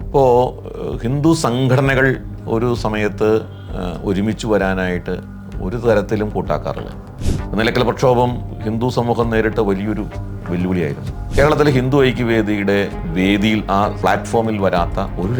ഇപ്പോൾ ഹിന്ദു സംഘടനകൾ ഒരു സമയത്ത് ഒരുമിച്ച് വരാനായിട്ട് ഒരു തരത്തിലും കൂട്ടാക്കാറില്ല. നിലയ്ക്കൽ പ്രക്ഷോഭം ഹിന്ദു സമൂഹം നേരിട്ട വലിയൊരു വെല്ലുവിളിയായിരുന്നു. കേരളത്തിലെ ഹിന്ദു ഐക്യവേദിയുടെ വേദിയിൽ ആ പ്ലാറ്റ്ഫോമിൽ വരാത്ത ഒരു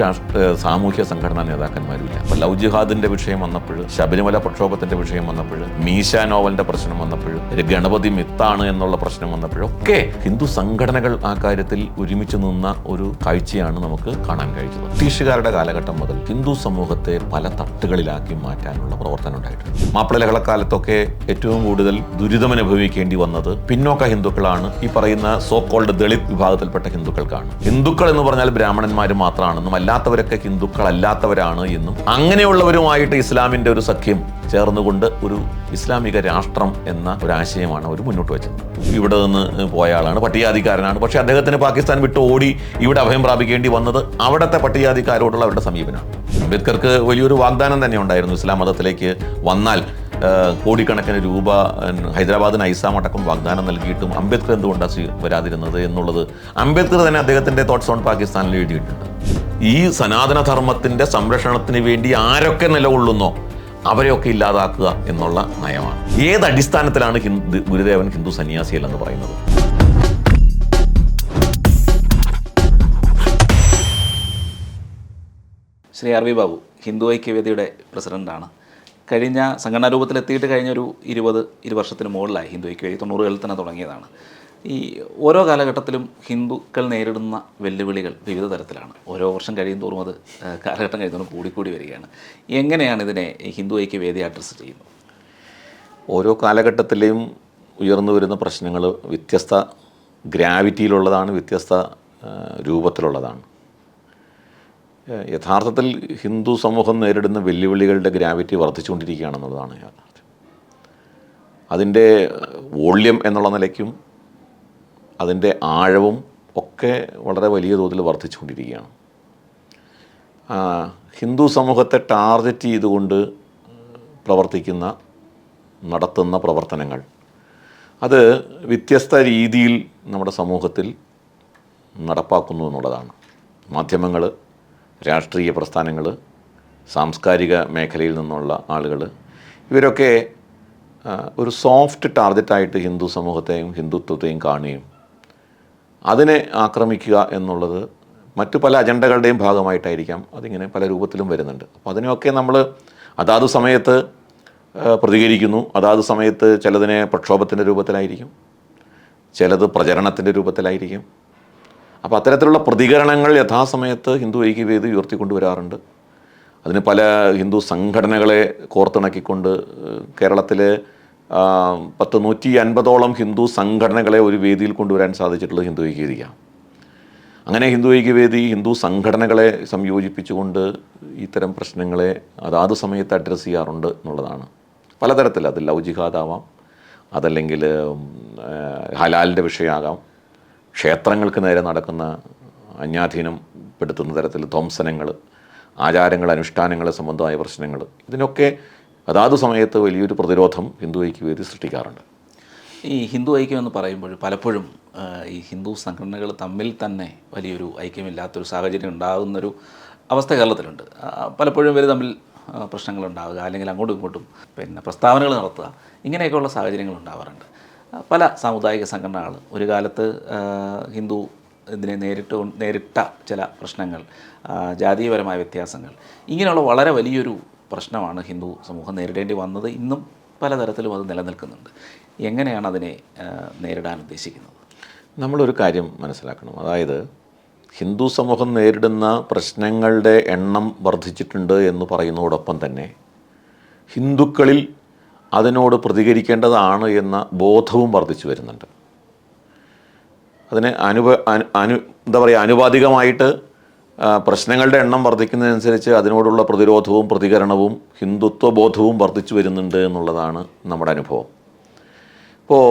സാമൂഹ്യ സംഘടനാ നേതാക്കന്മാരുമില്ല. അപ്പോൾ ലവ് ജിഹാദിന്റെ വിഷയം വന്നപ്പോൾ, ശബരിമല പ്രക്ഷോഭത്തിന്റെ വിഷയം വന്നപ്പോൾ, മീശ നോവലിന്റെ പ്രശ്നം വന്നപ്പോൾ, ഗണപതി മിത്താണ് എന്നുള്ള പ്രശ്നം വന്നപ്പോഴൊക്കെ ഹിന്ദു സംഘടനകൾ ആ കാര്യത്തിൽ ഒരുമിച്ച് നിന്ന ഒരു കാഴ്ചയാണ് നമുക്ക് കാണാൻ കഴിച്ചത്. ബ്രിട്ടീഷുകാരുടെ കാലഘട്ടം മുതൽ ഹിന്ദു സമൂഹത്തെ പല തട്ടുകളിലാക്കി മാറ്റാനുള്ള പ്രവർത്തനം ഉണ്ടായിട്ടുണ്ട്. മാപ്പിള ലഹളക്കാലത്തൊക്കെ ഏറ്റവും കൂടുതൽ ദുരിതമനുഭവിക്കേണ്ടി വന്നത് പിന്നോക്ക ഹിന്ദുക്കളാണ്. ഈ പറയുന്ന സോ കോൾഡ് ദളിത് വിഭാഗത്തിൽപ്പെട്ട ഹിന്ദുക്കൾക്കാണ്. ഹിന്ദുക്കൾ എന്ന് പറഞ്ഞാൽ ബ്രാഹ്മണന്മാർ മാത്രമാണെന്നും അല്ലാത്തവരൊക്കെ ഹിന്ദുക്കളല്ലാത്തവരാണ് എന്നും അങ്ങനെയുള്ളവരുമായിട്ട് ഇസ്ലാമിന്റെ ഒരു സഖ്യം ചേർന്നുകൊണ്ട് ഒരു ഇസ്ലാമിക രാഷ്ട്രം എന്ന ഒരു ആശയമാണ് അവർ മുന്നോട്ട് വെച്ചത്. ഇവിടെ നിന്ന് പോയ ആളാണ്, പട്ടികജാതിക്കാരനാണ്. പക്ഷേ അദ്ദേഹത്തിന് പാകിസ്ഥാൻ വിട്ട് ഓടി ഇവിടെ അഭയം പ്രാപിക്കേണ്ടി വന്നത് അവിടുത്തെ പട്ടികജാതിക്കാരോടുള്ള അവരുടെ സമീപനമാണ്. അംബേദ്കർക്ക് വലിയൊരു വാഗ്ദാനം തന്നെ ഉണ്ടായിരുന്നു. ഇസ്ലാം മതത്തിലേക്ക് വന്നാൽ കോടിക്കണക്കിന് രൂപ ഹൈദരാബാദ് നൈസാം അടക്കം വാഗ്ദാനം നൽകിയിട്ടും അംബേദ്കർ എന്തുകൊണ്ടാണ് വരാതിരുന്നത് എന്നുള്ളത് അംബേദ്കർ തന്നെ അദ്ദേഹത്തിൻ്റെ തോട്ട്സ് ഓൺ പാകിസ്ഥാനിൽ എഴുതിയിട്ടുണ്ട്. ഈ സനാതനധർമ്മത്തിൻ്റെ സംരക്ഷണത്തിന് വേണ്ടി ആരൊക്കെ നിലകൊള്ളുന്നോ അവരെയൊക്കെ ഇല്ലാതാക്കുക എന്നുള്ള നയമാണ്. ഏത് അടിസ്ഥാനത്തിലാണ് ഗുരുദേവൻ ഹിന്ദു സന്യാസിയല്ലെന്ന് പറയുന്നത്? ശ്രീ ആർ വി ബാബു ഹിന്ദു ഐക്യവേദിയുടെ പ്രസിഡന്റാണ്. കഴിഞ്ഞ സംഘടനാ രൂപത്തിലെത്തിയിട്ട് കഴിഞ്ഞൊരു 20 വർഷത്തിന് മുകളിലായി ഹിന്ദു ഐക്യവേദി. 90കളിൽ തന്നെ തുടങ്ങിയതാണ്. ഈ ഓരോ കാലഘട്ടത്തിലും ഹിന്ദുക്കൾ നേരിടുന്ന വെല്ലുവിളികൾ വിവിധ തരത്തിലാണ്. ഓരോ വർഷം കഴിയുന്തോറും അത് കാലഘട്ടം കഴിയുന്നതോറും കൂടിക്കൂടി വരികയാണ്. എങ്ങനെയാണ് ഇതിനെ ഹിന്ദു ഐക്യവേദി അഡ്രസ്സ് ചെയ്യുന്നത്? ഓരോ കാലഘട്ടത്തിലെയും ഉയർന്നു വരുന്ന പ്രശ്നങ്ങൾ വ്യത്യസ്ത ഗ്രാവിറ്റിയിലുള്ളതാണ്, വ്യത്യസ്ത രൂപത്തിലുള്ളതാണ്. യഥാർത്ഥത്തിൽ ഹിന്ദു സമൂഹം നേരിടുന്ന വെല്ലുവിളികളുടെ ഗ്രാവിറ്റി വർദ്ധിച്ചുകൊണ്ടിരിക്കുകയാണെന്നുള്ളതാണ് യാഥാർത്ഥ്യം. അതിൻ്റെ വോള്യം എന്നുള്ള നിലയ്ക്കും അതിൻ്റെ ആഴവും ഒക്കെ വളരെ വലിയ തോതിൽ വർദ്ധിച്ചുകൊണ്ടിരിക്കുകയാണ്. ഹിന്ദു സമൂഹത്തെ ടാർഗറ്റ് ചെയ്തുകൊണ്ട് നടത്തുന്ന പ്രവർത്തനങ്ങൾ അത് വ്യത്യസ്ത രീതിയിൽ നമ്മുടെ സമൂഹത്തിൽ നടപ്പാക്കുന്നു എന്നുള്ളതാണ്. മാധ്യമങ്ങൾ, രാഷ്ട്രീയ പ്രസ്ഥാനങ്ങൾ, സാംസ്കാരിക മേഖലയിൽ നിന്നുള്ള ആളുകൾ, ഇവരൊക്കെ ഒരു സോഫ്റ്റ് ടാർഗറ്റായിട്ട് ഹിന്ദു സമൂഹത്തെയും ഹിന്ദുത്വത്തെയും കാണുകയും അതിനെ ആക്രമിക്കുക എന്നുള്ളത് മറ്റു പല അജണ്ടകളുടെയും ഭാഗമായിട്ടായിരിക്കാം അതിങ്ങനെ പല രൂപത്തിലും വരുന്നുണ്ട്. അപ്പോൾ അതിനെയൊക്കെ നമ്മൾ അതാത് സമയത്ത് പ്രതികരിക്കുന്നു. അതാത് സമയത്ത് ചിലതിനെ പ്രക്ഷോഭത്തിൻ്റെ രൂപത്തിലായിരിക്കും, ചിലത് പ്രചരണത്തിൻ്റെ രൂപത്തിലായിരിക്കും. അപ്പോൾ അത്തരത്തിലുള്ള പ്രതികരണങ്ങൾ യഥാസമയത്ത് ഹിന്ദു ഐക്യവേദി ഉയർത്തിക്കൊണ്ടുവരാറുണ്ട്. അതിന് പല ഹിന്ദു സംഘടനകളെ കോർത്തിണക്കിക്കൊണ്ട് കേരളത്തിലെ 150ഓളം ഹിന്ദു സംഘടനകളെ ഒരു വേദിയിൽ കൊണ്ടുവരാൻ സാധിച്ചിട്ടുള്ളത് ഹിന്ദു ഐക്യവേദിക്കാണ്. അങ്ങനെ ഹിന്ദു ഐക്യവേദി ഹിന്ദു സംഘടനകളെ സംയോജിപ്പിച്ചുകൊണ്ട് ഇത്തരം പ്രശ്നങ്ങളെ അതാത് സമയത്ത് അഡ്രസ്സ് ചെയ്യാറുണ്ട് എന്നുള്ളതാണ്. പലതരത്തിൽ, അത് ലവ് ജിഹാദാവാം, അതല്ലെങ്കിൽ ഹലാലിൻ്റെ വിഷയമാകാം, ക്ഷേത്രങ്ങൾക്ക് നേരെ നടക്കുന്ന അന്യാധീനം പെടുത്തുന്ന തരത്തിൽ ധ്വംസനങ്ങൾ, ആചാരങ്ങൾ, അനുഷ്ഠാനങ്ങൾ സംബന്ധമായ പ്രശ്നങ്ങൾ, ഇതിനൊക്കെ അതാത് സമയത്ത് വലിയൊരു പ്രതിരോധം ഹിന്ദു ഐക്യവേദി സൃഷ്ടിക്കാറുണ്ട്. ഈ ഹിന്ദു ഐക്യം എന്ന് പറയുമ്പോൾ പലപ്പോഴും ഈ ഹിന്ദു സംഘടനകൾ തമ്മിൽ തന്നെ വലിയൊരു ഐക്യമില്ലാത്തൊരു സാഹചര്യം ഉണ്ടാകുന്നൊരു അവസ്ഥ കേരളത്തിലുണ്ട്. പലപ്പോഴും ഇവർ തമ്മിൽ പ്രശ്നങ്ങളുണ്ടാവുക, അല്ലെങ്കിൽ അങ്ങോട്ടും ഇങ്ങോട്ടും പ്രസ്താവനകൾ നടത്തുക, ഇങ്ങനെയൊക്കെയുള്ള സാഹചര്യങ്ങൾ ഉണ്ടാവാറുണ്ട്. പല സാമുദായിക സംഘടനകൾ ഒരു കാലത്ത് ഹിന്ദു ഇതിനെ നേരിട്ട ചില പ്രശ്നങ്ങൾ, ജാതീയപരമായ വ്യത്യാസങ്ങൾ, ഇങ്ങനെയുള്ള വളരെ വലിയൊരു പ്രശ്നമാണ് ഹിന്ദു സമൂഹം നേരിടേണ്ടി വന്നത്. ഇന്നും പലതരത്തിലും അത് നിലനിൽക്കുന്നുണ്ട്. എങ്ങനെയാണ് അതിനെ നേരിടാൻ ഉദ്ദേശിക്കുന്നത്? നമ്മളൊരു കാര്യം മനസ്സിലാക്കണം. അതായത് ഹിന്ദു സമൂഹം നേരിടുന്ന പ്രശ്നങ്ങളുടെ എണ്ണം വർദ്ധിച്ചിട്ടുണ്ട് എന്ന് പറയുന്നതോടൊപ്പം തന്നെ ഹിന്ദുക്കളിൽ അതിനോട് പ്രതികരിക്കേണ്ടതാണ് എന്ന ബോധവും വർദ്ധിച്ചു വരുന്നുണ്ട്. അതിന് അനുപാതികമായിട്ട് പ്രശ്നങ്ങളുടെ എണ്ണം വർദ്ധിക്കുന്നതനുസരിച്ച് അതിനോടുള്ള പ്രതിരോധവും പ്രതികരണവും ഹിന്ദുത്വ ബോധവും വർദ്ധിച്ചു വരുന്നുണ്ട് എന്നുള്ളതാണ് നമ്മുടെ അനുഭവം. ഇപ്പോൾ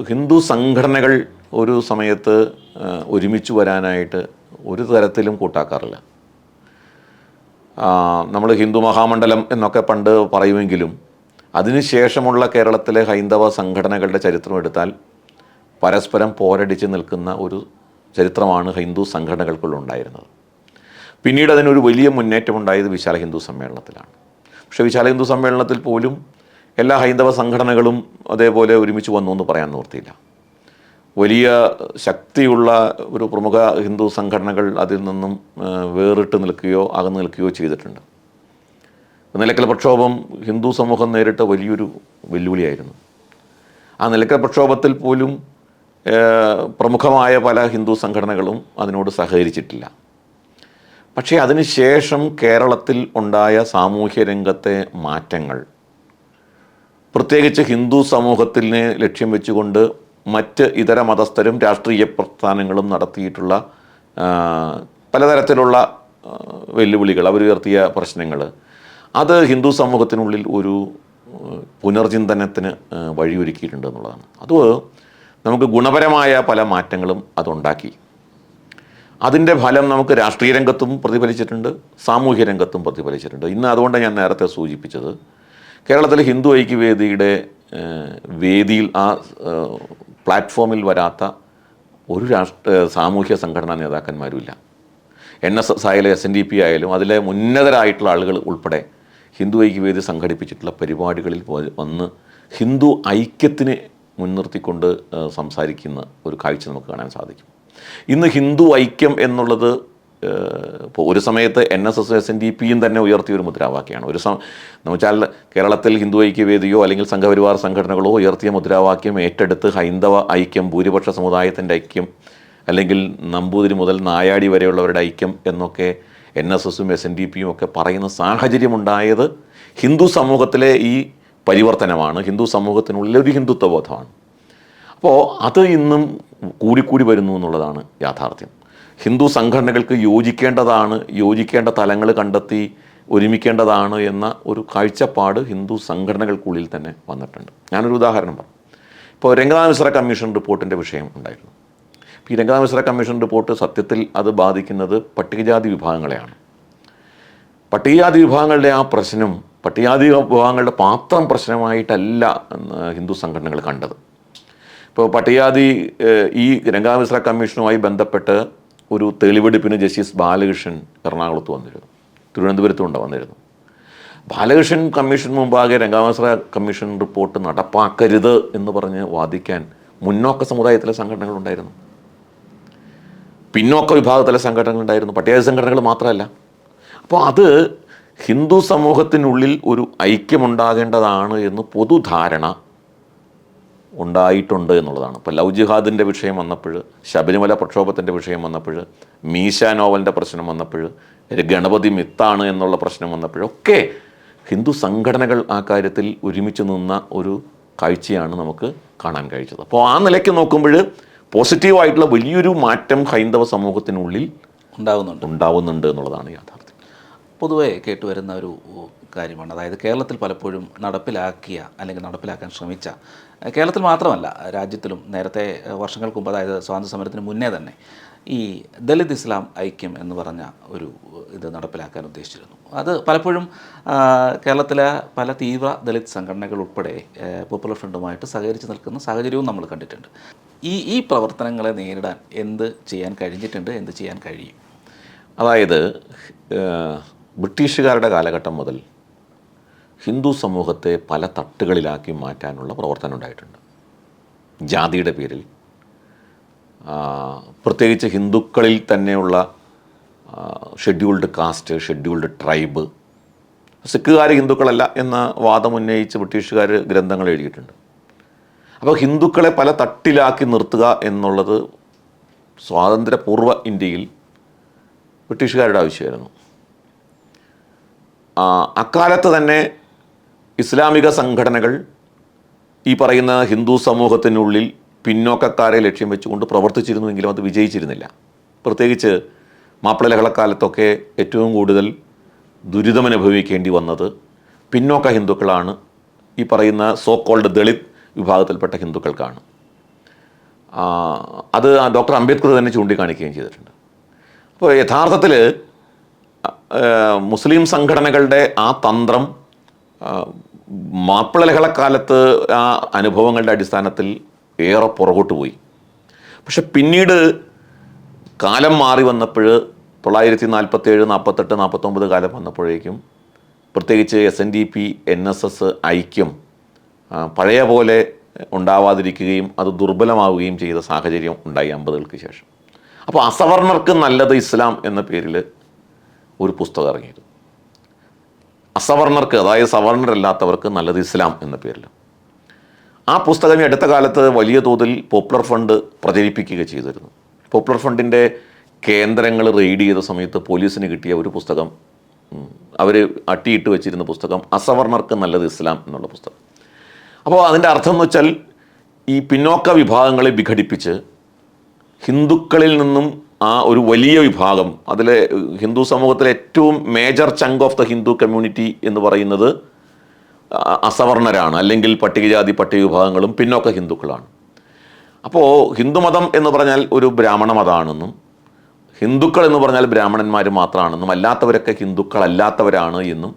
ഹിന്ദു സംഘടനകൾ ഒരു സമയത്ത് ഒരുമിച്ച് വരാനായിട്ട് ഒരു തരത്തിലും കൂട്ടാക്കാറില്ല. നമ്മൾ ഹിന്ദു മഹാമണ്ഡലം എന്നൊക്കെ പണ്ട് പറയുമെങ്കിലും അതിനുശേഷമുള്ള കേരളത്തിലെ ഹൈന്ദവ സംഘടനകളുടെ ചരിത്രം എടുത്താൽ പരസ്പരം പോരടിച്ച് നിൽക്കുന്ന ഒരു ചരിത്രമാണ് ഹിന്ദു സംഘടനകൾക്കുള്ളുണ്ടായിരുന്നത്. പിന്നീട് അതിനൊരു വലിയ മുന്നേറ്റമുണ്ടായത് വിശാല ഹിന്ദു സമ്മേളനത്തിലാണ്. പക്ഷേ വിശാല ഹിന്ദു സമ്മേളനത്തിൽ പോലും എല്ലാ ഹൈന്ദവ സംഘടനകളും അതേപോലെ ഒരുമിച്ച് വന്നു എന്ന് പറയാൻ നിവൃത്തിയില്ല. വലിയ ശക്തിയുള്ള ഒരു പ്രമുഖ ഹിന്ദു സംഘടനകൾ അതിൽ നിന്നും വേറിട്ട് നിൽക്കുകയോ അകന്നു നിൽക്കുകയോ ചെയ്തിട്ടുണ്ട്. നിലയ്ക്കൽ പ്രക്ഷോഭം ഹിന്ദു സമൂഹം നേരിട്ട വലിയൊരു വെല്ലുവിളിയായിരുന്നു. ആ നിലയ്ക്കൽ പ്രക്ഷോഭത്തിൽ പോലും പ്രമുഖമായ പല ഹിന്ദു സംഘടനകളും അതിനോട് സഹകരിച്ചിട്ടില്ല. പക്ഷേ അതിനുശേഷം കേരളത്തിൽ ഉണ്ടായ സാമൂഹ്യ രംഗത്തെ മാറ്റങ്ങൾ, പ്രത്യേകിച്ച് ഹിന്ദു സമൂഹത്തിനെ ലക്ഷ്യം വെച്ചുകൊണ്ട് മറ്റ് ഇതര മതസ്ഥരും രാഷ്ട്രീയ പ്രസ്ഥാനങ്ങളും നടത്തിയിട്ടുള്ള പലതരത്തിലുള്ള വെല്ലുവിളികൾ, അവരുയർത്തിയ പ്രശ്നങ്ങൾ, അത് ഹിന്ദു സമൂഹത്തിനുള്ളിൽ ഒരു പുനർചിന്തനത്തിന് വഴിയൊരുക്കിയിട്ടുണ്ട് എന്നുള്ളതാണ്. അത് നമുക്ക് ഗുണപരമായ പല മാറ്റങ്ങളും അതുണ്ടാക്കി. അതിൻ്റെ ഫലം നമുക്ക് രാഷ്ട്രീയ രംഗത്തും പ്രതിഫലിച്ചിട്ടുണ്ട്, സാമൂഹ്യ രംഗത്തും പ്രതിഫലിച്ചിട്ടുണ്ട്. ഇന്ന് അതുകൊണ്ട് ഞാൻ നേരത്തെ സൂചിപ്പിച്ചത്, കേരളത്തിലെ ഹിന്ദു ഐക്യവേദിയുടെ വേദിയിൽ ആ പ്ലാറ്റ്ഫോമിൽ വരാത്ത ഒരു സാമൂഹ്യ സംഘടനാ നേതാക്കന്മാരുമില്ല. NSS ആയാലും SNDP ആയാലും അതിലെ ഉന്നതരായിട്ടുള്ള ആളുകൾ ഉൾപ്പെടെ ഹിന്ദു ഐക്യവേദി സംഘടിപ്പിച്ചിട്ടുള്ള പരിപാടികളിൽ വന്ന് ഹിന്ദു ഐക്യത്തിനെ മുൻനിർത്തിക്കൊണ്ട് സംസാരിക്കുന്ന ഒരു കാഴ്ച നമുക്ക് കാണാൻ സാധിക്കും. ഇന്ന് ഹിന്ദു ഐക്യം എന്നുള്ളത് ഇപ്പോൾ ഒരു സമയത്ത് NSS SNDPയും തന്നെ ഉയർത്തിയ ഒരു മുദ്രാവാക്യമാണ്. എന്ന് വെച്ചാൽ കേരളത്തിൽ ഹിന്ദു ഐക്യവേദിയോ അല്ലെങ്കിൽ സംഘപരിവാർ സംഘടനകളോ ഉയർത്തിയ മുദ്രാവാക്യം ഏറ്റെടുത്ത് ഹൈന്ദവ ഐക്യം, ഭൂരിപക്ഷ സമുദായത്തിൻ്റെ ഐക്യം, അല്ലെങ്കിൽ നമ്പൂതിരി മുതൽ നായാടി വരെയുള്ളവരുടെ ഐക്യം എന്നൊക്കെ NSSും SNDPയും ഒക്കെ പറയുന്ന സാഹചര്യമുണ്ടായത് ഹിന്ദു സമൂഹത്തിലെ ഈ പരിവർത്തനമാണ്, ഹിന്ദു സമൂഹത്തിനുള്ളിൽ ഒരു ഹിന്ദുത്വബോധമാണ്. അപ്പോൾ അത് ഇന്നും കൂടിക്കൂടി വരുന്നു എന്നുള്ളതാണ് യാഥാർത്ഥ്യം. ഹിന്ദു സംഘടനകൾക്ക് യോജിക്കേണ്ട തലങ്ങൾ കണ്ടെത്തി ഒരുമിക്കേണ്ടതാണ് എന്ന ഒരു കാഴ്ചപ്പാട് ഹിന്ദു സംഘടനകൾക്കുള്ളിൽ തന്നെ വന്നിട്ടുണ്ട്. ഞാനൊരു ഉദാഹരണം പറഞ്ഞു. ഇപ്പോൾ രംഗനാഥ മിശ്ര കമ്മീഷൻ റിപ്പോർട്ടിൻ്റെ വിഷയം ഉണ്ടായിരുന്നു. ഈ രംഗനാഥ മിശ്ര കമ്മീഷൻ റിപ്പോർട്ട് സത്യത്തിൽ അത് ബാധിക്കുന്നത് പട്ടികജാതി വിഭാഗങ്ങളെയാണ്. പട്ടികജാതി വിഭാഗങ്ങളുടെ ആ പ്രശ്നം, പട്ടികജാതി വിഭാഗങ്ങളുടെ മാത്രം പ്രശ്നമായിട്ടല്ല ഹിന്ദു സംഘടനകൾ കണ്ടത്. ഇപ്പോൾ പട്ടികജാതി ഈ രംഗനാഥ മിശ്ര കമ്മീഷനുമായി ബന്ധപ്പെട്ട് ഒരു തെളിവെടുപ്പിന് ജസ്റ്റിസ് ബാലകൃഷ്ണൻ എറണാകുളത്ത് വന്നിരുന്നു, തിരുവനന്തപുരത്തും വന്നിരുന്നു. ബാലകൃഷ്ണൻ കമ്മീഷൻ മുമ്പാകെ രംഗനാഥ മിശ്ര കമ്മീഷൻ റിപ്പോർട്ട് നടപ്പാക്കരുത് എന്ന് പറഞ്ഞ് വാദിക്കാൻ മുന്നോക്ക സമുദായത്തിലെ സംഘടനകളുണ്ടായിരുന്നു, പിന്നോക്ക വിഭാഗത്തിലെ സംഘടനകളുണ്ടായിരുന്നു, പട്ടികജാതി സംഘടനകൾ മാത്രമല്ല. അപ്പോൾ അത് ഹിന്ദു സമൂഹത്തിനുള്ളിൽ ഒരു ഐക്യമുണ്ടാകേണ്ടതാണ് എന്ന് പൊതുധാരണ ഉണ്ടായിട്ടുണ്ട് എന്നുള്ളതാണ്. ഇപ്പോൾ ലവ് ജിഹാദിൻ്റെ വിഷയം വന്നപ്പോൾ, ശബരിമല പ്രക്ഷോഭത്തിൻ്റെ വിഷയം വന്നപ്പോൾ, മീശ നോവലിൻ്റെ പ്രശ്നം വന്നപ്പോൾ, ഗണപതി മിത്താണ് എന്നുള്ള പ്രശ്നം വന്നപ്പോഴൊക്കെ ഹിന്ദു സംഘടനകൾ ആ കാര്യത്തിൽ ഒരുമിച്ച് നിന്ന ഒരു കാഴ്ചയാണ് നമുക്ക് കാണാൻ കഴിച്ചത്. അപ്പോൾ ആ നിലയ്ക്ക് നോക്കുമ്പോൾ പോസിറ്റീവായിട്ടുള്ള വലിയൊരു മാറ്റം ഹൈന്ദവ സമൂഹത്തിനുള്ളിൽ ഉണ്ടാവുന്നുണ്ട് എന്നുള്ളതാണ് യാഥാർത്ഥ്യം. പൊതുവെ കേട്ടുവരുന്ന ഒരു കാര്യമാണ്, അതായത് കേരളത്തിൽ പലപ്പോഴും നടപ്പിലാക്കിയ അല്ലെങ്കിൽ നടപ്പിലാക്കാൻ ശ്രമിച്ച, കേരളത്തിൽ മാത്രമല്ല രാജ്യത്തിലും നേരത്തെ വർഷങ്ങൾക്ക് മുമ്പ്, അതായത് സ്വാതന്ത്ര്യ സമരത്തിന് മുന്നേ തന്നെ ഈ ദളിത് ഇസ്ലാം ഐക്യം എന്ന് പറഞ്ഞ ഒരു ഇത് നടപ്പിലാക്കാൻ ഉദ്ദേശിച്ചിരുന്നു. അത് പലപ്പോഴും കേരളത്തിലെ പല തീവ്ര ദളിത് സംഘടനകൾ ഉൾപ്പെടെ പോപ്പുലർ ഫ്രണ്ടുമായിട്ട് സഹകരിച്ച് നിൽക്കുന്ന സാഹചര്യവും നമ്മൾ കണ്ടിട്ടുണ്ട്. ഈ പ്രവർത്തനങ്ങളെ നേരിടാൻ എന്ത് ചെയ്യാൻ കഴിഞ്ഞിട്ടുണ്ട്, എന്ത് ചെയ്യാൻ കഴിയും? അതായത് ബ്രിട്ടീഷുകാരുടെ കാലഘട്ടം മുതൽ ഹിന്ദു സമൂഹത്തെ പല തട്ടുകളിലാക്കി മാറ്റാനുള്ള പ്രവർത്തനം ഉണ്ടായിട്ടുണ്ട്. ജാതിയുടെ പേരിൽ, പ്രത്യേകിച്ച് ഹിന്ദുക്കളിൽ തന്നെയുള്ള ഷെഡ്യൂൾഡ് കാസ്റ്റ്, ഷെഡ്യൂൾഡ് ട്രൈബ്, സിഖുകാർ ഹിന്ദുക്കളല്ല എന്ന വാദമുന്നയിച്ച് ബ്രിട്ടീഷുകാർ ഗ്രന്ഥങ്ങൾ എഴുതിയിട്ടുണ്ട്. അപ്പോൾ ഹിന്ദുക്കളെ പല തട്ടിലാക്കി നിർത്തുക എന്നുള്ളത് സ്വാതന്ത്ര്യപൂർവ്വ ഇന്ത്യയിൽ ബ്രിട്ടീഷുകാരുടെ ആവശ്യമായിരുന്നു. അക്കാലത്ത് തന്നെ ഇസ്ലാമിക സംഘടനകൾ ഈ പറയുന്ന ഹിന്ദു സമൂഹത്തിനുള്ളിൽ പിന്നോക്കക്കാരെ ലക്ഷ്യം വെച്ചുകൊണ്ട് പ്രവർത്തിച്ചിരുന്നുവെങ്കിലും അത് വിജയിച്ചിരുന്നില്ല. പ്രത്യേകിച്ച് മാപ്പിള ലഹളക്കാലത്തൊക്കെ ഏറ്റവും കൂടുതൽ ദുരിതമനുഭവിക്കേണ്ടി വന്നത് പിന്നോക്ക ഹിന്ദുക്കളാണ്, ഈ പറയുന്ന സോ കോൾഡ് ദളിത് വിഭാഗത്തിൽപ്പെട്ട ഹിന്ദുക്കൾക്കാണ്. അത് ഡോക്ടർ അംബേദ്കർ തന്നെ ചൂണ്ടിക്കാണിക്കുകയും ചെയ്തിട്ടുണ്ട്. അപ്പോൾ യഥാർത്ഥത്തിൽ മുസ്ലിം സംഘടനകളുടെ ആ തന്ത്രം മാപ്പിള ലഹളക്കാലത്ത് ആ അനുഭവങ്ങളുടെ അടിസ്ഥാനത്തിൽ ഏറെ പുറകോട്ട് പോയി. പക്ഷെ പിന്നീട് കാലം മാറി വന്നപ്പോൾ 1947, 48, 49 കാലം വന്നപ്പോഴേക്കും പ്രത്യേകിച്ച് SNDP, NSS ഐക്യം പഴയ പോലെ ഉണ്ടാവാതിരിക്കുകയും അത് ദുർബലമാവുകയും ചെയ്ത സാഹചര്യം ഉണ്ടായി 50കൾക്ക് ശേഷം. അപ്പോൾ അസവർണർക്ക് നല്ലത് ഇസ്ലാം എന്ന പേരിൽ ഒരു പുസ്തകം ഇറങ്ങിയിരുന്നു. അസവർണർക്ക്, അതായത് സവർണരല്ലാത്തവർക്ക് നല്ലത് ഇസ്ലാം എന്ന പേരിൽ. ആ പുസ്തകം ഈ അടുത്ത കാലത്ത് വലിയ തോതിൽ പോപ്പുലർ ഫണ്ട് പ്രചരിപ്പിക്കുക ചെയ്തിരുന്നു. പോപ്പുലർ ഫണ്ടിൻ്റെ കേന്ദ്രങ്ങൾ റെയ്ഡ് ചെയ്ത സമയത്ത് പോലീസിന് കിട്ടിയ ഒരു പുസ്തകം, അവർ അട്ടിയിട്ട് വെച്ചിരുന്ന പുസ്തകം അസവർണർക്ക് നല്ലത് ഇസ്ലാം എന്നുള്ള പുസ്തകം. അപ്പോൾ അതിൻ്റെ അർത്ഥം എന്ന് വെച്ചാൽ ഈ പിന്നോക്ക വിഭാഗങ്ങളെ വിഘടിപ്പിച്ച് ഹിന്ദുക്കളിൽ നിന്നും ആ ഒരു വലിയ വിഭാഗം, അതിലെ ഹിന്ദു സമൂഹത്തിലെ ഏറ്റവും major chunk of the Hindu community എന്ന് പറയുന്നത് അസവർണരാണ്, അല്ലെങ്കിൽ പട്ടികജാതി പട്ടിക വിഭാഗങ്ങളും പിന്നോക്ക ഹിന്ദുക്കളാണ്. അപ്പോൾ ഹിന്ദുമതം എന്ന് പറഞ്ഞാൽ ഒരു ബ്രാഹ്മണ മതമാണെന്നും ഹിന്ദുക്കൾ എന്ന് പറഞ്ഞാൽ ബ്രാഹ്മണന്മാർ മാത്രമാണെന്നും അല്ലാത്തവരൊക്കെ ഹിന്ദുക്കളല്ലാത്തവരാണ് എന്നും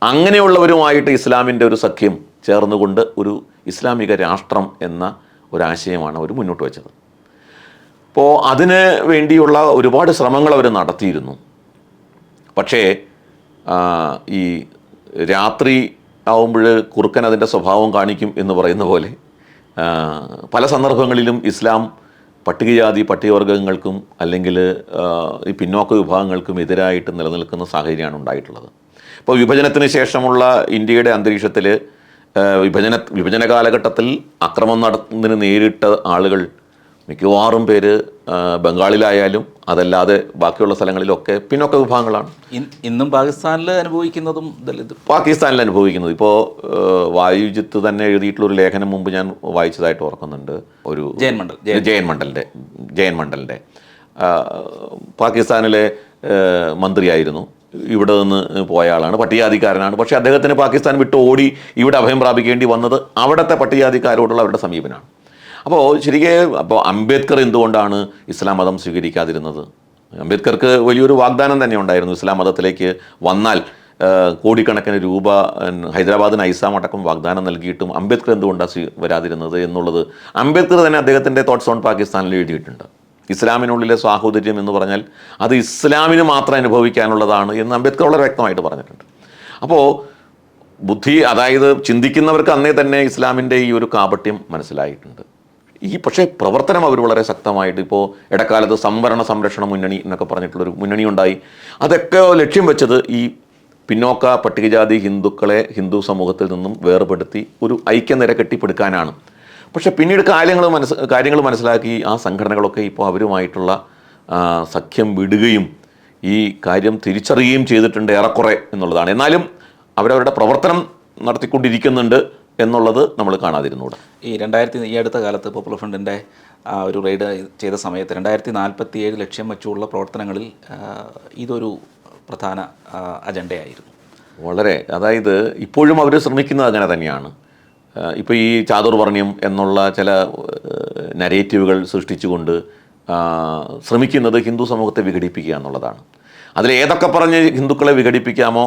അങ്ങനെയുള്ളവരുമായിട്ട് ഇസ്ലാമിൻ്റെ ഒരു സഖ്യം ചേർന്നുകൊണ്ട് ഒരു ഇസ്ലാമിക രാഷ്ട്രം എന്ന ഒരാശയമാണ് അവർ മുന്നോട്ട് വെച്ചത്. അപ്പോൾ അതിന് വേണ്ടിയുള്ള ഒരുപാട് ശ്രമങ്ങൾ അവർ നടത്തിയിരുന്നു. പക്ഷേ ഈ രാത്രി ആവുമ്പോൾ കുറുക്കൻ അതിൻ്റെ സ്വഭാവം കാണിക്കും എന്ന് പറയുന്ന പോലെ പല സന്ദർഭങ്ങളിലും ഇസ്ലാം പട്ടികജാതി പട്ടികവർഗങ്ങൾക്കും അല്ലെങ്കിൽ ഈ പിന്നോക്ക വിഭാഗങ്ങൾക്കും എതിരായിട്ട് നിലനിൽക്കുന്ന സാഹചര്യമാണ് ഉണ്ടായിട്ടുള്ളത്. ഇപ്പോൾ വിഭജനത്തിന് ശേഷമുള്ള ഇന്ത്യയുടെ അന്തരീക്ഷത്തിൽ വിഭജന കാലഘട്ടത്തിൽ അക്രമം നടത്തുന്നതിന് നേരിട്ട ആളുകൾ മിക്കവാറും പേര് ബംഗാളിലായാലും അതല്ലാതെ ബാക്കിയുള്ള സ്ഥലങ്ങളിലൊക്കെ പിന്നോക്ക വിഭാഗങ്ങളാണ്. ഇന്നും പാകിസ്ഥാനിൽ അനുഭവിക്കുന്നതും ദലിത് പാകിസ്ഥാനിൽ അനുഭവിക്കുന്നത്. ഇപ്പോൾ വായുജിത്ത് തന്നെ എഴുതിയിട്ടുള്ളൊരു ലേഖനം മുമ്പ് ഞാൻ വായിച്ചതായിട്ട് ഓർക്കുന്നുണ്ട്. ഒരു ജയൻ മണ്ഡലിൻ്റെ പാകിസ്ഥാനിലെ മന്ത്രിയായിരുന്നു. ഇവിടെ നിന്ന് പോയ ആളാണ്, പട്ടികജാതിക്കാരനാണ്. പക്ഷേ അദ്ദേഹത്തിന് പാകിസ്ഥാൻ വിട്ട് ഓടി ഇവിടെ അഭയം പ്രാപിക്കേണ്ടി വന്നത് അവിടുത്തെ പട്ടികജാതിക്കാരോടുള്ള അവരുടെ സമീപനമാണ്. അപ്പോൾ അപ്പോൾ അംബേദ്കർ എന്തുകൊണ്ടാണ് ഇസ്ലാം മതം സ്വീകരിക്കാതിരുന്നത്? അംബേദ്കർക്ക് വലിയൊരു വാഗ്ദാനം തന്നെ ഉണ്ടായിരുന്നു. ഇസ്ലാം മതത്തിലേക്ക് വന്നാൽ കോടിക്കണക്കിന് രൂപ ഹൈദരാബാദിന് ഐസാം അടക്കം വാഗ്ദാനം നൽകിയിട്ടും അംബേദ്കർ എന്തുകൊണ്ടാണ് വരാതിരുന്നത് എന്നുള്ളത് അംബേദ്കർ തന്നെ അദ്ദേഹത്തിൻ്റെ തോട്ട്സ് ഓൺ പാകിസ്ഥാനിൽ എഴുതിയിട്ടുണ്ട്. ഇസ്ലാമിനുള്ളിലെ സാഹോദര്യം എന്ന് പറഞ്ഞാൽ അത് ഇസ്ലാമിന് മാത്രം അനുഭവിക്കാനുള്ളതാണ് എന്ന് അംബേദ്കർ വളരെ വ്യക്തമായിട്ട് പറഞ്ഞിട്ടുണ്ട്. അപ്പോൾ അതായത് ചിന്തിക്കുന്നവർക്ക് അന്നേ തന്നെ ഇസ്ലാമിൻ്റെ ഈ ഒരു കാപട്യം മനസ്സിലായിട്ടുണ്ട്. പക്ഷേ പ്രവർത്തനം അവർ വളരെ ശക്തമായിട്ട്, ഇപ്പോൾ ഇടക്കാലത്ത് സംവരണ സംരക്ഷണ മുന്നണി എന്നൊക്കെ പറഞ്ഞിട്ടുള്ളൊരു മുന്നണി ഉണ്ടായി. അതൊക്കെ ലക്ഷ്യം വെച്ചത് ഈ പിന്നോക്ക പട്ടികജാതി ഹിന്ദുക്കളെ ഹിന്ദു സമൂഹത്തിൽ നിന്നും വേർപെടുത്തി ഒരു ഐക്യനിര കെട്ടിപ്പടുക്കാനാണ്. പക്ഷേ പിന്നീട് കാര്യങ്ങൾ മനസ്സിലാക്കി ആ സംഘടനകളൊക്കെ ഇപ്പോൾ അവരുമായിട്ടുള്ള സഖ്യം വിടുകയും ഈ കാര്യം തിരിച്ചറിയുകയും ചെയ്തിട്ടുണ്ട് ഏറെക്കുറെ എന്നുള്ളതാണ്. എന്നാലും അവരവരുടെ പ്രവർത്തനം നടത്തിക്കൊണ്ടിരിക്കുന്നുണ്ട് എന്നുള്ളത് നമ്മൾ കാണാതിരുന്നൂടെ. ഈ അടുത്ത കാലത്ത് പോപ്പുലർ ഫ്രണ്ടിൻ്റെ ഒരു റെയ്ഡ് ചെയ്ത സമയത്ത് 2047 ലക്ഷ്യം വെച്ചുള്ള പ്രവർത്തനങ്ങളിൽ ഇതൊരു പ്രധാന അജണ്ടയായിരുന്നു. വളരെ, അതായത് ഇപ്പോഴും അവർ ശ്രമിക്കുന്നത് അങ്ങനെ തന്നെയാണ്. ഇപ്പോൾ ഈ ചാതുർവർണ്ണ്യം എന്നുള്ള ചില നരേറ്റീവുകൾ സൃഷ്ടിച്ചുകൊണ്ട് ശ്രമിക്കുന്നത് ഹിന്ദു സമൂഹത്തെ വിഘടിപ്പിക്കുക എന്നുള്ളതാണ്. അതിൽ ഏതൊക്കെ പറഞ്ഞ് ഹിന്ദുക്കളെ വിഘടിപ്പിക്കാമോ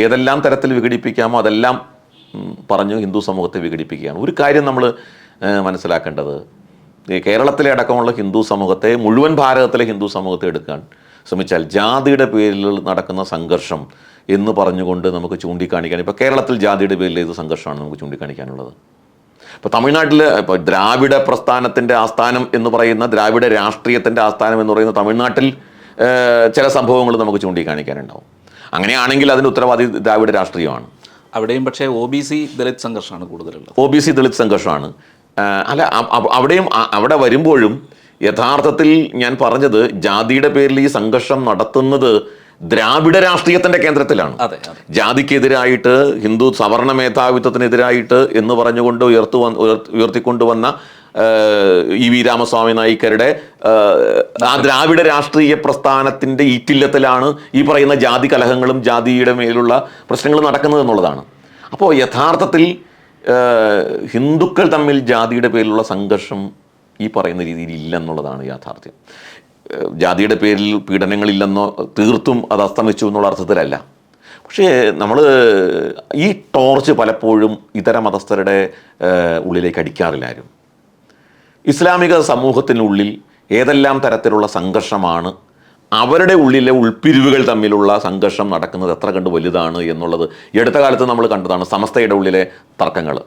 ഏതെല്ലാം തരത്തിൽ വിഘടിപ്പിക്കാമോ അതെല്ലാം പറഞ്ഞു ഹിന്ദു സമൂഹത്തെ വിഘടിപ്പിക്കുകയാണ്. ഒരു കാര്യം നമ്മൾ മനസ്സിലാക്കേണ്ടത്, കേരളത്തിലെ അടക്കമുള്ള ഹിന്ദു സമൂഹത്തെ, മുഴുവൻ ഭാരതത്തിലെ ഹിന്ദു സമൂഹത്തെ എടുക്കാൻ ശ്രമിച്ചാൽ ജാതിയുടെ പേരിൽ നടക്കുന്ന സംഘർഷം എന്ന് പറഞ്ഞുകൊണ്ട് നമുക്ക് ചൂണ്ടിക്കാണിക്കാൻ, ഇപ്പോൾ കേരളത്തിൽ ജാതിയുടെ പേരിൽ ഏത് സംഘർഷമാണ് നമുക്ക് ചൂണ്ടിക്കാണിക്കാനുള്ളത്? ഇപ്പോൾ തമിഴ്നാട്ടിൽ ഇപ്പോൾ ദ്രാവിഡ പ്രസ്ഥാനത്തിൻ്റെ ആസ്ഥാനം എന്ന് പറയുന്ന, ദ്രാവിഡ രാഷ്ട്രീയത്തിൻ്റെ ആസ്ഥാനം എന്ന് പറയുന്ന തമിഴ്നാട്ടിൽ ചില സംഭവങ്ങൾ നമുക്ക് ചൂണ്ടിക്കാണിക്കാനുണ്ടാവും. അങ്ങനെയാണെങ്കിൽ അതിൻ്റെ ഉത്തരവാദി ദ്രാവിഡ രാഷ്ട്രീയമാണ്. അവിടെയും പക്ഷേ OBC ദളിത് സംഘർഷമാണ് കൂടുതലുള്ളത്. OBC ദളിത് സംഘർഷമാണ്. അവിടെ വരുമ്പോഴും യഥാർത്ഥത്തിൽ ഞാൻ പറഞ്ഞത് ജാതിയുടെ പേരിൽ ഈ സംഘർഷം നടത്തുന്നത് ദ്രാവിഡ രാഷ്ട്രീയത്തിൻ്റെ കേന്ദ്രത്തിലാണ്. ജാതിക്കെതിരായിട്ട്, ഹിന്ദു സവർണ മേധാവിത്വത്തിനെതിരായിട്ട് എന്ന് പറഞ്ഞുകൊണ്ട് ഉയർത്തിക്കൊണ്ടുവന്ന EV രാമസ്വാമി നായിക്കരുടെ ആ ദ്രാവിഡ രാഷ്ട്രീയ പ്രസ്ഥാനത്തിൻ്റെ ഈറ്റില്ലത്തിലാണ് ഈ പറയുന്ന ജാതി കലഹങ്ങളും ജാതിയുടെ മേലുള്ള പ്രശ്നങ്ങളും നടക്കുന്നത് എന്നുള്ളതാണ്. അപ്പോൾ യഥാർത്ഥത്തിൽ ഹിന്ദുക്കൾ തമ്മിൽ ജാതിയുടെ പേരിലുള്ള സംഘർഷം ഈ പറയുന്ന രീതിയിൽ ഇല്ലെന്നുള്ളതാണ് യാഥാർത്ഥ്യം. ജാതിയുടെ പേരിൽ പീഡനങ്ങളില്ലെന്നോ തീർത്തും അത് അസ്തമിച്ചു എന്നുള്ള അർത്ഥത്തിലല്ല. പക്ഷേ നമ്മൾ ഈ ടോർച്ച് പലപ്പോഴും ഇതര മതസ്ഥരുടെ ഉള്ളിലേക്ക് അടിക്കാറില്ല ആരും. ഇസ്ലാമിക സമൂഹത്തിനുള്ളിൽ ഏതെല്ലാം തരത്തിലുള്ള സംഘർഷമാണ് അവരുടെ ഉള്ളിലെ ഉൾപ്പിരിവുകൾ തമ്മിലുള്ള സംഘർഷം നടക്കുന്നത് എത്ര കണ്ട് വലുതാണ് എന്നുള്ളത് ഈ അടുത്ത കാലത്ത് നമ്മൾ കണ്ടതാണ്. സമസ്തയുടെ ഉള്ളിലെ തർക്കങ്ങൾ,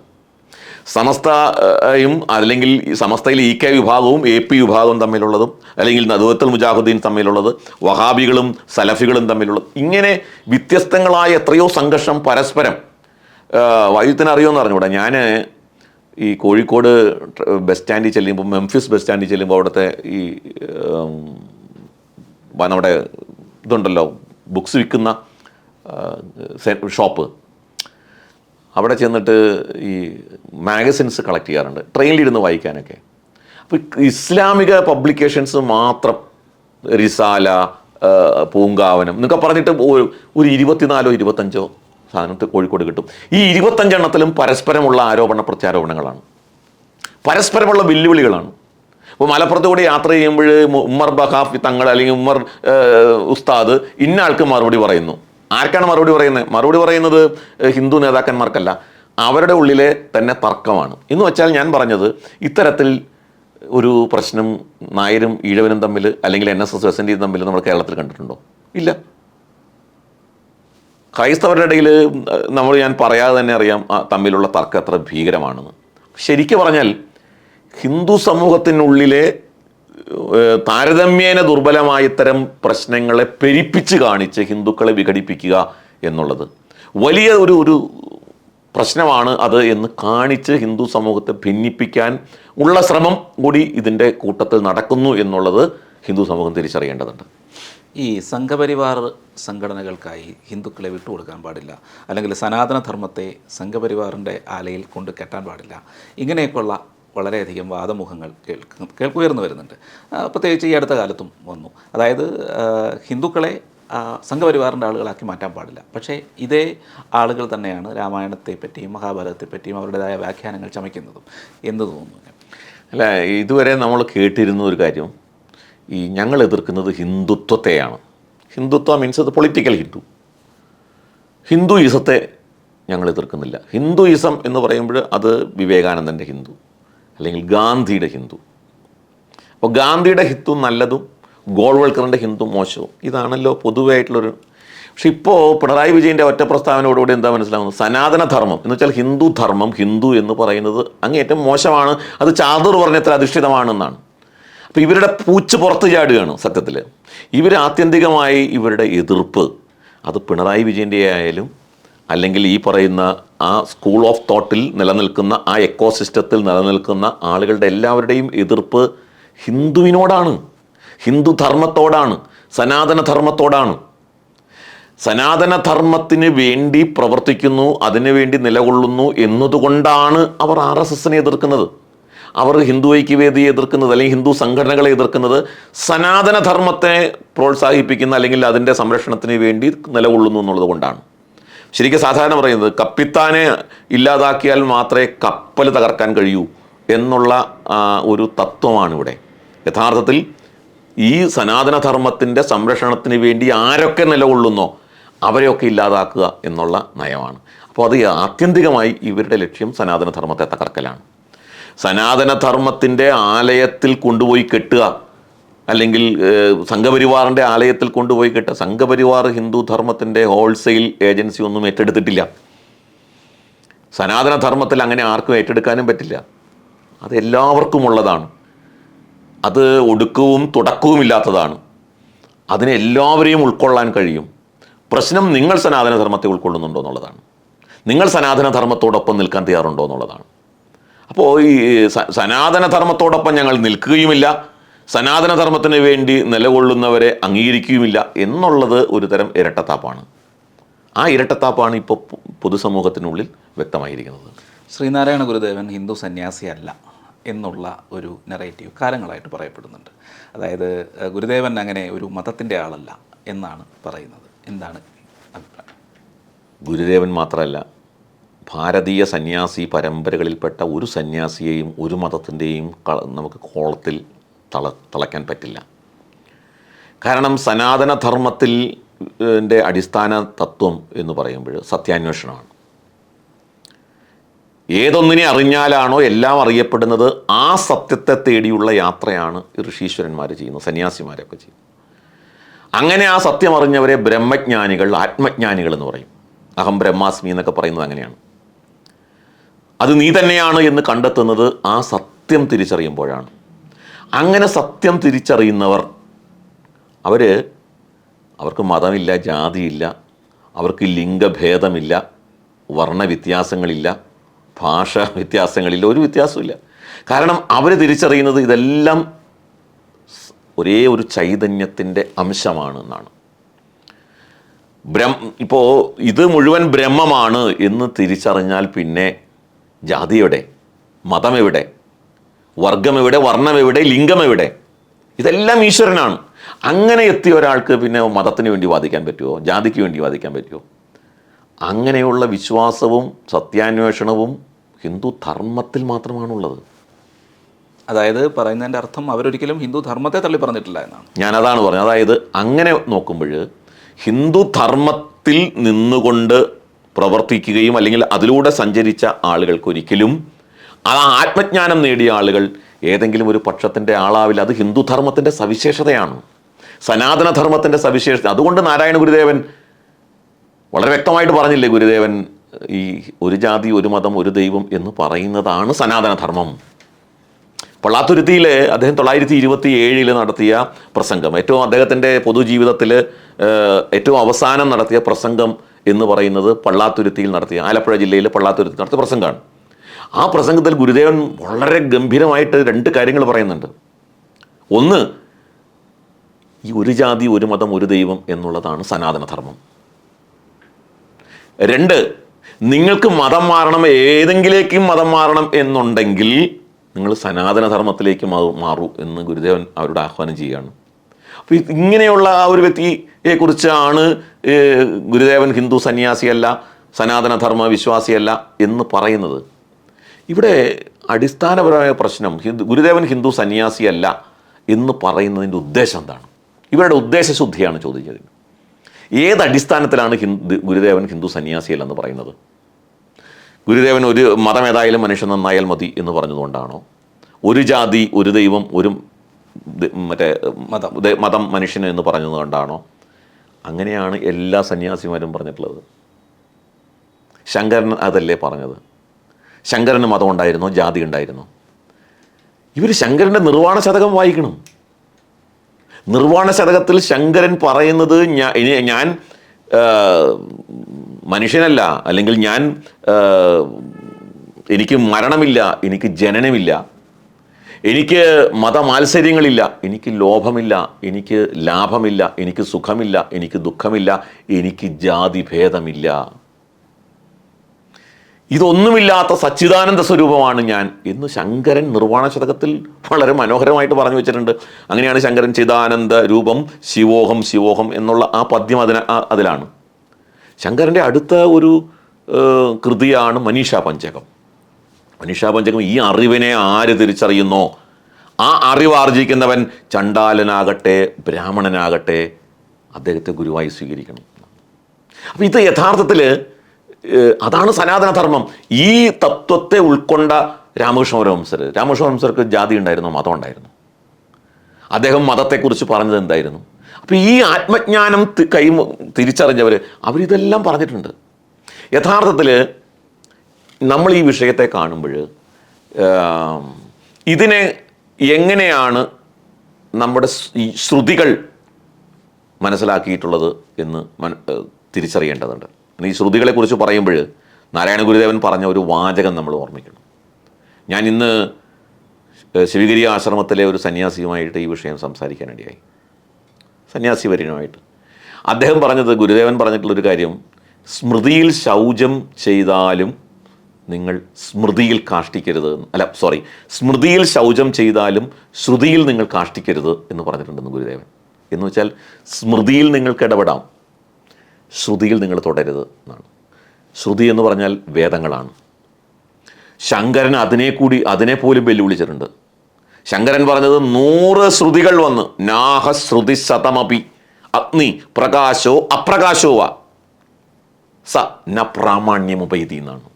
സമസ്തയും അല്ലെങ്കിൽ സമസ്തയിലെ ഇ കെ വിഭാഗവും എ പി വിഭാഗവും തമ്മിലുള്ളതും, അല്ലെങ്കിൽ നദുവത്തുൽ മുജാഹിദീൻ തമ്മിലുള്ളത്, വഹാബികളും സലഫികളും തമ്മിലുള്ളത്, ഇങ്ങനെ വ്യത്യസ്തങ്ങളായ എത്രയോ സംഘർഷം പരസ്പരം. വൈദ്യുത്തിന് അറിയുമെന്ന് പറഞ്ഞുകൂടാ, ഞാൻ ഈ കോഴിക്കോട് ബസ് സ്റ്റാൻഡിൽ ചെല്ലുമ്പോൾ, മെംഫിസ് ബസ് സ്റ്റാൻഡിൽ ചെല്ലുമ്പോൾ അവിടുത്തെ ഈ നമ്മുടെ ഇതുണ്ടല്ലോ ബുക്സ് വിൽക്കുന്ന ഷോപ്പ്, അവിടെ ചെന്നിട്ട് ഈ മാഗസിൻസ് കളക്ട് ചെയ്യാറുണ്ട് ട്രെയിനിലിരുന്ന് വായിക്കാനൊക്കെ. അപ്പോൾ ഇസ്ലാമിക പബ്ലിക്കേഷൻസ് മാത്രം, റിസാല, പൂങ്കാവനം എന്നൊക്കെ പറഞ്ഞിട്ട് ഒരു 24 or 25 സാധനത്തിൽ കോഴിക്കോട് കിട്ടും. ഈ 25 എണ്ണത്തിലും പരസ്പരമുള്ള ആരോപണ പ്രത്യാരോപണങ്ങളാണ്, പരസ്പരമുള്ള വെല്ലുവിളികളാണ്. ഇപ്പോൾ മലപ്പുറത്ത് കൂടി യാത്ര ചെയ്യുമ്പോൾ ഉമ്മർ ബഹാഫി തങ്ങൾ അല്ലെങ്കിൽ ഉമ്മർ ഉസ്താദ് ഇന്ന ആൾക്ക് മറുപടി പറയുന്നു. ആർക്കാണ് മറുപടി പറയുന്നത്? മറുപടി പറയുന്നത് ഹിന്ദു നേതാക്കന്മാർക്കല്ല, അവരുടെ ഉള്ളിലെ തന്നെ തർക്കമാണ്. എന്ന് വെച്ചാൽ ഞാൻ പറഞ്ഞത്, ഇത്തരത്തിൽ ഒരു പ്രശ്നം നായരും ഈഴവനും തമ്മിൽ അല്ലെങ്കിൽ NSS SND തമ്മിൽ നമ്മൾ കേരളത്തിൽ കണ്ടിട്ടുണ്ടോ? ഇല്ല. ക്രൈസ്തവരുടെ ഇടയിൽ ഞാൻ പറയാതെ തന്നെ അറിയാം തമ്മിലുള്ള തർക്കം എത്ര ഭീകരമാണെന്ന്. ശരിക്കും പറഞ്ഞാൽ ഹിന്ദു സമൂഹത്തിനുള്ളിലെ താരതമ്യേന ദുർബലമായ ഇത്തരം പ്രശ്നങ്ങളെ പെരിപ്പിച്ച് കാണിച്ച് ഹിന്ദുക്കളെ വിഘടിപ്പിക്കുക എന്നുള്ളത് വലിയ ഒരു പ്രശ്നമാണ് അത് എന്ന് കാണിച്ച് ഹിന്ദു സമൂഹത്തെ ഭിന്നിപ്പിക്കാൻ ഉള്ള ശ്രമം കൂടി ഇതിൻ്റെ കൂട്ടത്തിൽ നടക്കുന്നു എന്നുള്ളത് ഹിന്ദു സമൂഹം തിരിച്ചറിയേണ്ടതുണ്ട്. ഈ സംഘപരിവാർ സംഘടനകൾക്കായി ഹിന്ദുക്കളെ വിട്ടുകൊടുക്കാൻ പാടില്ല, അല്ലെങ്കിൽ സനാതനധർമ്മത്തെ സംഘപരിവാറിൻ്റെ ആലയിൽ കൊണ്ട് കെട്ടാൻ പാടില്ല, ഇങ്ങനെയൊക്കെയുള്ള വളരെയധികം വാദമുഖങ്ങൾ ഉയർന്നു വരുന്നുണ്ട്. പ്രത്യേകിച്ച് ഈ അടുത്ത കാലത്തും വന്നു. അതായത് ഹിന്ദുക്കളെ സംഘപരിവാറിൻ്റെ ആളുകളാക്കി മാറ്റാൻ പാടില്ല. പക്ഷേ ഇതേ ആളുകൾ തന്നെയാണ് രാമായണത്തെപ്പറ്റിയും മഹാഭാരതത്തെപ്പറ്റിയും അവരുടേതായ വ്യാഖ്യാനങ്ങൾ ചമയ്ക്കുന്നതും. എന്ത് തോന്നുന്നു? അല്ല, ഇതുവരെ നമ്മൾ കേട്ടിരുന്ന ഒരു കാര്യം, ഈ ഞങ്ങൾ എതിർക്കുന്നത് ഹിന്ദുത്വത്തെയാണ്. ഹിന്ദുത്വ മീൻസ് അത് പൊളിറ്റിക്കൽ ഹിന്ദുയിസത്തെ ഞങ്ങൾ എതിർക്കുന്നില്ല. ഹിന്ദുയിസം എന്ന് പറയുമ്പോൾ അത് വിവേകാനന്ദൻ്റെ ഹിന്ദു അല്ലെങ്കിൽ ഗാന്ധിയുടെ ഹിന്ദു. അപ്പോൾ ഗാന്ധിയുടെ ഹിന്ദു നല്ലതും ഗോൾവൾക്കറിൻ്റെ ഹിന്ദു മോശവും, ഇതാണല്ലോ പൊതുവായിട്ടുള്ളൊരു. പക്ഷെ ഇപ്പോൾ പിണറായി വിജയൻ്റെ ഒറ്റ പ്രസ്താവനയോടുകൂടി എന്താ മനസ്സിലാവുന്നത്? സനാതനധർമ്മം എന്ന് വെച്ചാൽ ഹിന്ദു ധർമ്മം, ഹിന്ദു എന്ന് പറയുന്നത് അങ്ങേറ്റം മോശമാണ്, അത് ചാതുർവർണ്ണയത്തിൽ അധിഷ്ഠിതമാണെന്നാണ്. അപ്പോൾ ഇവരുടെ പൂച്ച് പുറത്ത് ചാടുകയാണ്. സത്യത്തിൽ ഇവർ ആത്യന്തികമായി ഇവരുടെ എതിർപ്പ് അത് പിണറായി വിജയൻ്റെ ആയാലും അല്ലെങ്കിൽ ഈ പറയുന്ന ആ സ്കൂൾ ഓഫ് തോട്ടിൽ നിലനിൽക്കുന്ന ആ എക്കോസിസ്റ്റത്തിൽ നിലനിൽക്കുന്ന ആളുകളുടെ എല്ലാവരുടെയും എതിർപ്പ് ഹിന്ദുവിനോടാണ്, ഹിന്ദു ധർമ്മത്തോടാണ്, സനാതനധർമ്മത്തോടാണ്. സനാതനധർമ്മത്തിന് വേണ്ടി പ്രവർത്തിക്കുന്നു, അതിനു വേണ്ടി നിലകൊള്ളുന്നു എന്നതുകൊണ്ടാണ് അവർ RSSനെ എതിർക്കുന്നത്, അവർ ഹിന്ദു ഐക്യവേദിയെ എതിർക്കുന്നത്, അല്ലെങ്കിൽ ഹിന്ദു സംഘടനകളെ എതിർക്കുന്നത്. സനാതനധർമ്മത്തെ പ്രോത്സാഹിപ്പിക്കുന്ന അല്ലെങ്കിൽ അതിൻ്റെ സംരക്ഷണത്തിന് വേണ്ടി നിലകൊള്ളുന്നു എന്നുള്ളത് കൊണ്ടാണ്. ശരിക്കും സാധാരണ പറയുന്നത് കപ്പിത്താനെ ഇല്ലാതാക്കിയാൽ മാത്രമേ കപ്പൽ തകർക്കാൻ കഴിയൂ എന്നുള്ള ഒരു തത്വമാണ് ഇവിടെ. യഥാർത്ഥത്തിൽ ഈ സനാതനധർമ്മത്തിൻ്റെ സംരക്ഷണത്തിന് വേണ്ടി ആരൊക്കെ നിലകൊള്ളുന്നോ അവരെയൊക്കെ ഇല്ലാതാക്കുക എന്നുള്ള നയമാണ്. അപ്പോൾ അത് ആത്യന്തികമായി ഇവരുടെ ലക്ഷ്യം സനാതനധർമ്മത്തെ തകർക്കലാണ്. സനാതനധർമ്മത്തിൻ്റെ ആലയത്തിൽ കൊണ്ടുപോയി കെട്ടുക, അല്ലെങ്കിൽ സംഘപരിവാറിൻ്റെ ആലയത്തിൽ കൊണ്ടുപോയി കെട്ടുക. സംഘപരിവാർ ഹിന്ദു ധർമ്മത്തിൻ്റെ ഹോൾസെയിൽ ഏജൻസി ഒന്നും ഏറ്റെടുത്തിട്ടില്ല. സനാതനധർമ്മത്തിൽ അങ്ങനെ ആർക്കും ഏറ്റെടുക്കാനും പറ്റില്ല. അത് എല്ലാവർക്കും ഉള്ളതാണ്, അത് ഒടുക്കവും തുടക്കവും ഇല്ലാത്തതാണ്, അതിനെ എല്ലാവരെയും ഉൾക്കൊള്ളാൻ കഴിയും. പ്രശ്നം നിങ്ങൾ സനാതനധർമ്മത്തെ ഉൾക്കൊള്ളുന്നുണ്ടോ എന്നുള്ളതാണ്, നിങ്ങൾ സനാതനധർമ്മത്തോടൊപ്പം നിൽക്കാൻ തയ്യാറുണ്ടോ എന്നുള്ളതാണ്. അപ്പോൾ ഈ സനാതനധർമ്മത്തോടൊപ്പം ഞങ്ങൾ നിൽക്കുകയുമില്ല, സനാതനധർമ്മത്തിന് വേണ്ടി നിലകൊള്ളുന്നവരെ അംഗീകരിക്കുകയുമില്ല എന്നുള്ളത് ഒരു തരം ഇരട്ടത്താപ്പാണ്. ആ ഇരട്ടത്താപ്പാണ് ഇപ്പോൾ പൊതുസമൂഹത്തിനുള്ളിൽ വ്യക്തമായിരിക്കുന്നത്. ശ്രീനാരായണ ഗുരുദേവൻ ഹിന്ദു സന്യാസിയല്ല എന്നുള്ള ഒരു നെറേറ്റീവ് കാലങ്ങളായിട്ട് പറയപ്പെടുന്നുണ്ട്. അതായത് ഗുരുദേവൻ അങ്ങനെ ഒരു മതത്തിൻ്റെ ആളല്ല എന്നാണ് പറയുന്നത്. എന്താണ് അഭിപ്രായം? ഗുരുദേവൻ മാത്രമല്ല, ഭാരതീയ സന്യാസി പരമ്പരകളിൽപ്പെട്ട ഒരു സന്യാസിയെയും ഒരു മതത്തിൻ്റെയും നമുക്ക് കോളത്തിൽ തളയ്ക്കാൻ പറ്റില്ല. കാരണം സനാതനധർമ്മത്തിൻ്റെ അടിസ്ഥാന തത്വം എന്ന് പറയുമ്പോൾ സത്യാന്വേഷണമാണ്. ഏതൊന്നിനെ അറിഞ്ഞാലാണോ എല്ലാം അറിയപ്പെടുന്നത്, ആ സത്യത്തെ തേടിയുള്ള യാത്രയാണ് ഋഷീശ്വരന്മാർ ചെയ്യുന്നത്, സന്യാസിമാരൊക്കെ ചെയ്യുന്നത്. അങ്ങനെ ആ സത്യം അറിഞ്ഞവരെ ബ്രഹ്മജ്ഞാനികൾ, ആത്മജ്ഞാനികൾ എന്ന് പറയും. അഹം ബ്രഹ്മാസ്മി എന്നൊക്കെ പറയുന്നത് അങ്ങനെയാണ്. അത് നീ തന്നെയാണ് എന്ന് കണ്ടെത്തുന്നത് ആ സത്യം തിരിച്ചറിയുമ്പോഴാണ്. അങ്ങനെ സത്യം തിരിച്ചറിയുന്നവർ അവർക്ക് മതമില്ല, ജാതിയില്ല, അവർക്ക് ലിംഗഭേദമില്ല, വർണ്ണവ്യത്യാസങ്ങളില്ല, ഭാഷ വ്യത്യാസങ്ങളില്ല, ഒരു വ്യത്യാസമില്ല. കാരണം അവർ തിരിച്ചറിയുന്നത് ഇതെല്ലാം ഒരേ ഒരു ചൈതന്യത്തിൻ്റെ അംശമാണ് എന്നാണ്. ഇപ്പോൾ ഇത് മുഴുവൻ ബ്രഹ്മമാണ് എന്ന് തിരിച്ചറിഞ്ഞാൽ പിന്നെ ജാതി എവിടെ, മതം എവിടെ, വർഗം എവിടെ, വർണ്ണം എവിടെ, ലിംഗം എവിടെ? ഇതെല്ലാം ഈശ്വരനാണ്. അങ്ങനെ എത്തിയ ഒരാൾക്ക് പിന്നെ മതത്തിന് വേണ്ടി വാദിക്കാൻ പറ്റുമോ, ജാതിക്ക് വേണ്ടി വാദിക്കാൻ പറ്റുമോ? അങ്ങനെയുള്ള വിശ്വാസവും സത്യാന്വേഷണവും ഹിന്ദു ധർമ്മത്തിൽ മാത്രമാണുള്ളത്. അതായത് പറയുന്നതിൻ്റെ അർത്ഥം അവരൊരിക്കലും ഹിന്ദു ധർമ്മത്തെ തള്ളി പറഞ്ഞിട്ടില്ല എന്നാണ്. ഞാനതാണ് പറഞ്ഞത്. അതായത് അങ്ങനെ നോക്കുമ്പോൾ ഹിന്ദു ധർമ്മത്തിൽ നിന്നുകൊണ്ട് പ്രവർത്തിക്കുകയും അല്ലെങ്കിൽ അതിലൂടെ സഞ്ചരിച്ച ആളുകൾക്കൊരിക്കലും ആ ആത്മജ്ഞാനം നേടിയ ആളുകൾ ഏതെങ്കിലും ഒരു പക്ഷത്തിൻ്റെ ആളാവില്ല. അത് ഹിന്ദു ധർമ്മത്തിൻ്റെ സവിശേഷതയാണ്, സനാതനധർമ്മത്തിൻ്റെ സവിശേഷത. അതുകൊണ്ട് നാരായണ ഗുരുദേവൻ വളരെ വ്യക്തമായിട്ട് പറഞ്ഞില്ലേ, ഗുരുദേവൻ ഈ ഒരു ജാതി, ഒരു മതം, ഒരു ദൈവം എന്ന് പറയുന്നതാണ് സനാതനധർമ്മം. പള്ളാത്തുരുത്തിയിൽ അദ്ദേഹം 1927 നടത്തിയ പ്രസംഗം, ഏറ്റവും അദ്ദേഹത്തിൻ്റെ പൊതുജീവിതത്തിൽ ഏറ്റവും അവസാനം നടത്തിയ പ്രസംഗം എന്ന് പറയുന്നത് പള്ളാത്തുരുത്തിയിൽ നടത്തിയ, ആലപ്പുഴ ജില്ലയിലെ പള്ളാത്തുരുത്തി നടത്തിയ പ്രസംഗമാണ്. ആ പ്രസംഗത്തിൽ ഗുരുദേവൻ വളരെ ഗംഭീരമായിട്ട് 2 കാര്യങ്ങൾ പറയുന്നുണ്ട്. ഒന്ന്, ഈ ഒരു ജാതി, ഒരു മതം, ഒരു ദൈവം എന്നുള്ളതാണ് സനാതനധർമ്മം. 2, നിങ്ങൾക്ക് മതം മാറണം, ഏതെങ്കിലേക്കും മതം മാറണം എന്നുണ്ടെങ്കിൽ നിങ്ങൾ സനാതനധർമ്മത്തിലേക്ക് മാറൂ എന്ന് ഗുരുദേവൻ അവരോട് ആഹ്വാനം ചെയ്യുകയാണ്. അപ്പോൾ ഇങ്ങനെയുള്ള ആ ഒരു വ്യക്തിയെക്കുറിച്ചാണ് ഗുരുദേവൻ ഹിന്ദു സന്യാസിയല്ല, സനാതനധർമ്മ വിശ്വാസിയല്ല എന്ന് പറയുന്നത്. ഇവിടെ അടിസ്ഥാനപരമായ പ്രശ്നം, ഗുരുദേവൻ ഹിന്ദു സന്യാസിയല്ല എന്ന് പറയുന്നതിൻ്റെ ഉദ്ദേശം എന്താണ്? ഇവരുടെ ഉദ്ദേശശുദ്ധിയാണ് ചോദിച്ചത്. ഏത് അടിസ്ഥാനത്തിലാണ് ഗുരുദേവൻ ഹിന്ദു സന്യാസിയല്ലെന്ന് പറയുന്നത്? ഗുരുദേവൻ ഒരു മതം ഏതായാലും മനുഷ്യൻ നന്നായാൽ മതി എന്ന് പറഞ്ഞതുകൊണ്ടാണോ? ഒരു ജാതി, ഒരു ദൈവം, ഒരു മതം മനുഷ്യന് എന്ന് പറഞ്ഞതുകൊണ്ടാണോ? അങ്ങനെയാണ് എല്ലാ സന്യാസിമാരും പറഞ്ഞിട്ടുള്ളത്. ശങ്കരൻ അതല്ലേ പറഞ്ഞത്? ശങ്കരന് മതം ഉണ്ടായിരുന്നോ, ജാതി ഉണ്ടായിരുന്നോ? ഇവർ ശങ്കരൻ്റെ നിർവാണ ശതകം വായിക്കണം. നിർവാണ ശതകത്തിൽ ശങ്കരൻ പറയുന്നത് ഞാൻ മനുഷ്യനല്ല, അല്ലെങ്കിൽ എനിക്ക് മരണമില്ല, എനിക്ക് ജനനമില്ല, എനിക്ക് മതമാത്സര്യങ്ങളില്ല, എനിക്ക് ലോഭമില്ല, എനിക്ക് ലാഭമില്ല, എനിക്ക് സുഖമില്ല, എനിക്ക് ദുഃഖമില്ല, എനിക്ക് ജാതിഭേദമില്ല, ഇതൊന്നുമില്ലാത്ത സച്ചിദാനന്ദ സ്വരൂപമാണ് ഞാൻ എന്ന് ശങ്കരൻ നിർവാണ ശതകത്തിൽ വളരെ മനോഹരമായിട്ട് പറഞ്ഞു വെച്ചിട്ടുണ്ട്. അങ്ങനെയാണ് ശങ്കരൻ ചിദാനന്ദ രൂപം ശിവോഹം ശിവോഹം എന്നുള്ള ആ പദ്യം അതിലാണ്. ശങ്കരൻ്റെ അടുത്ത ഒരു കൃതിയാണ് മനീഷാ പഞ്ചകം. മനീഷാ പഞ്ചകം ഈ അറിവിനെ ആര് തിരിച്ചറിയുന്നോ ആ അറിവാർജിക്കുന്നവൻ ചണ്ടാലനാകട്ടെ ബ്രാഹ്മണനാകട്ടെ അദ്ദേഹത്തെ ഗുരുവായി സ്വീകരിക്കണം. അപ്പോൾ ഇത് യഥാർത്ഥത്തിൽ അതാണ് സനാതനധർമ്മം. ഈ തത്വത്തെ ഉൾക്കൊണ്ട രാമകൃഷ്ണ പരമഹംസർക്ക് ജാതി ഉണ്ടായിരുന്നു, മതം ഉണ്ടായിരുന്നു. അദ്ദേഹം മതത്തെക്കുറിച്ച് പറഞ്ഞത് എന്തായിരുന്നു? അപ്പോൾ ഈ ആത്മജ്ഞാനം തിരിച്ചറിഞ്ഞവർ അവരിതെല്ലാം പറഞ്ഞിട്ടുണ്ട്. യഥാർത്ഥത്തിൽ നമ്മൾ ഈ വിഷയത്തെ കാണുമ്പോൾ ഇതിനെ എങ്ങനെയാണ് നമ്മുടെ ഈ ശ്രുതികൾ മനസ്സിലാക്കിയിട്ടുള്ളത് എന്ന് തിരിച്ചറിയേണ്ടതുണ്ട്. ഈ ശ്രുതികളെക്കുറിച്ച് പറയുമ്പോൾ നാരായണ ഗുരുദേവൻ പറഞ്ഞ ഒരു വാചകം നമ്മൾ ഓർമ്മിക്കണം. ഞാൻ ഇന്ന് ശിവഗിരി ആശ്രമത്തിലെ ഒരു സന്യാസിയുമായിട്ട് ഈ വിഷയം സംസാരിക്കാനിടയായി, സന്യാസി വര്യനുമായിട്ട്. അദ്ദേഹം പറഞ്ഞത്, ഗുരുദേവൻ പറഞ്ഞിട്ടുള്ളൊരു കാര്യം, സ്മൃതിയിൽ ശൗചം ചെയ്താലും നിങ്ങൾ സ്മൃതിയിൽ കാഷ്ടിക്കരുത്, സ്മൃതിയിൽ ശൗചം ചെയ്താലും ശ്രുതിയിൽ നിങ്ങൾ കാഷ്ടിക്കരുത് എന്ന് പറഞ്ഞിട്ടുണ്ടെന്ന് ഗുരുദേവൻ. എന്ന് വെച്ചാൽ സ്മൃതിയിൽ നിങ്ങൾക്ക് ഇടപെടാം, ശ്രുതിയിൽ നിങ്ങൾ തുടരുത് എന്നാണ്. ശ്രുതി എന്ന് പറഞ്ഞാൽ വേദങ്ങളാണ്. ശങ്കരൻ അതിനെപ്പോലും വെല്ലുവിളിച്ചിട്ടുണ്ട്. ശങ്കരൻ പറഞ്ഞത് 100 ശ്രുതികൾ വന്ന് നാഹ ശ്രുതി ശതമപി അഗ്നി പ്രകാശോ അപ്രകാശോവ സ ന പ്രാമാണ്യമുപൈതി എന്നാണ്.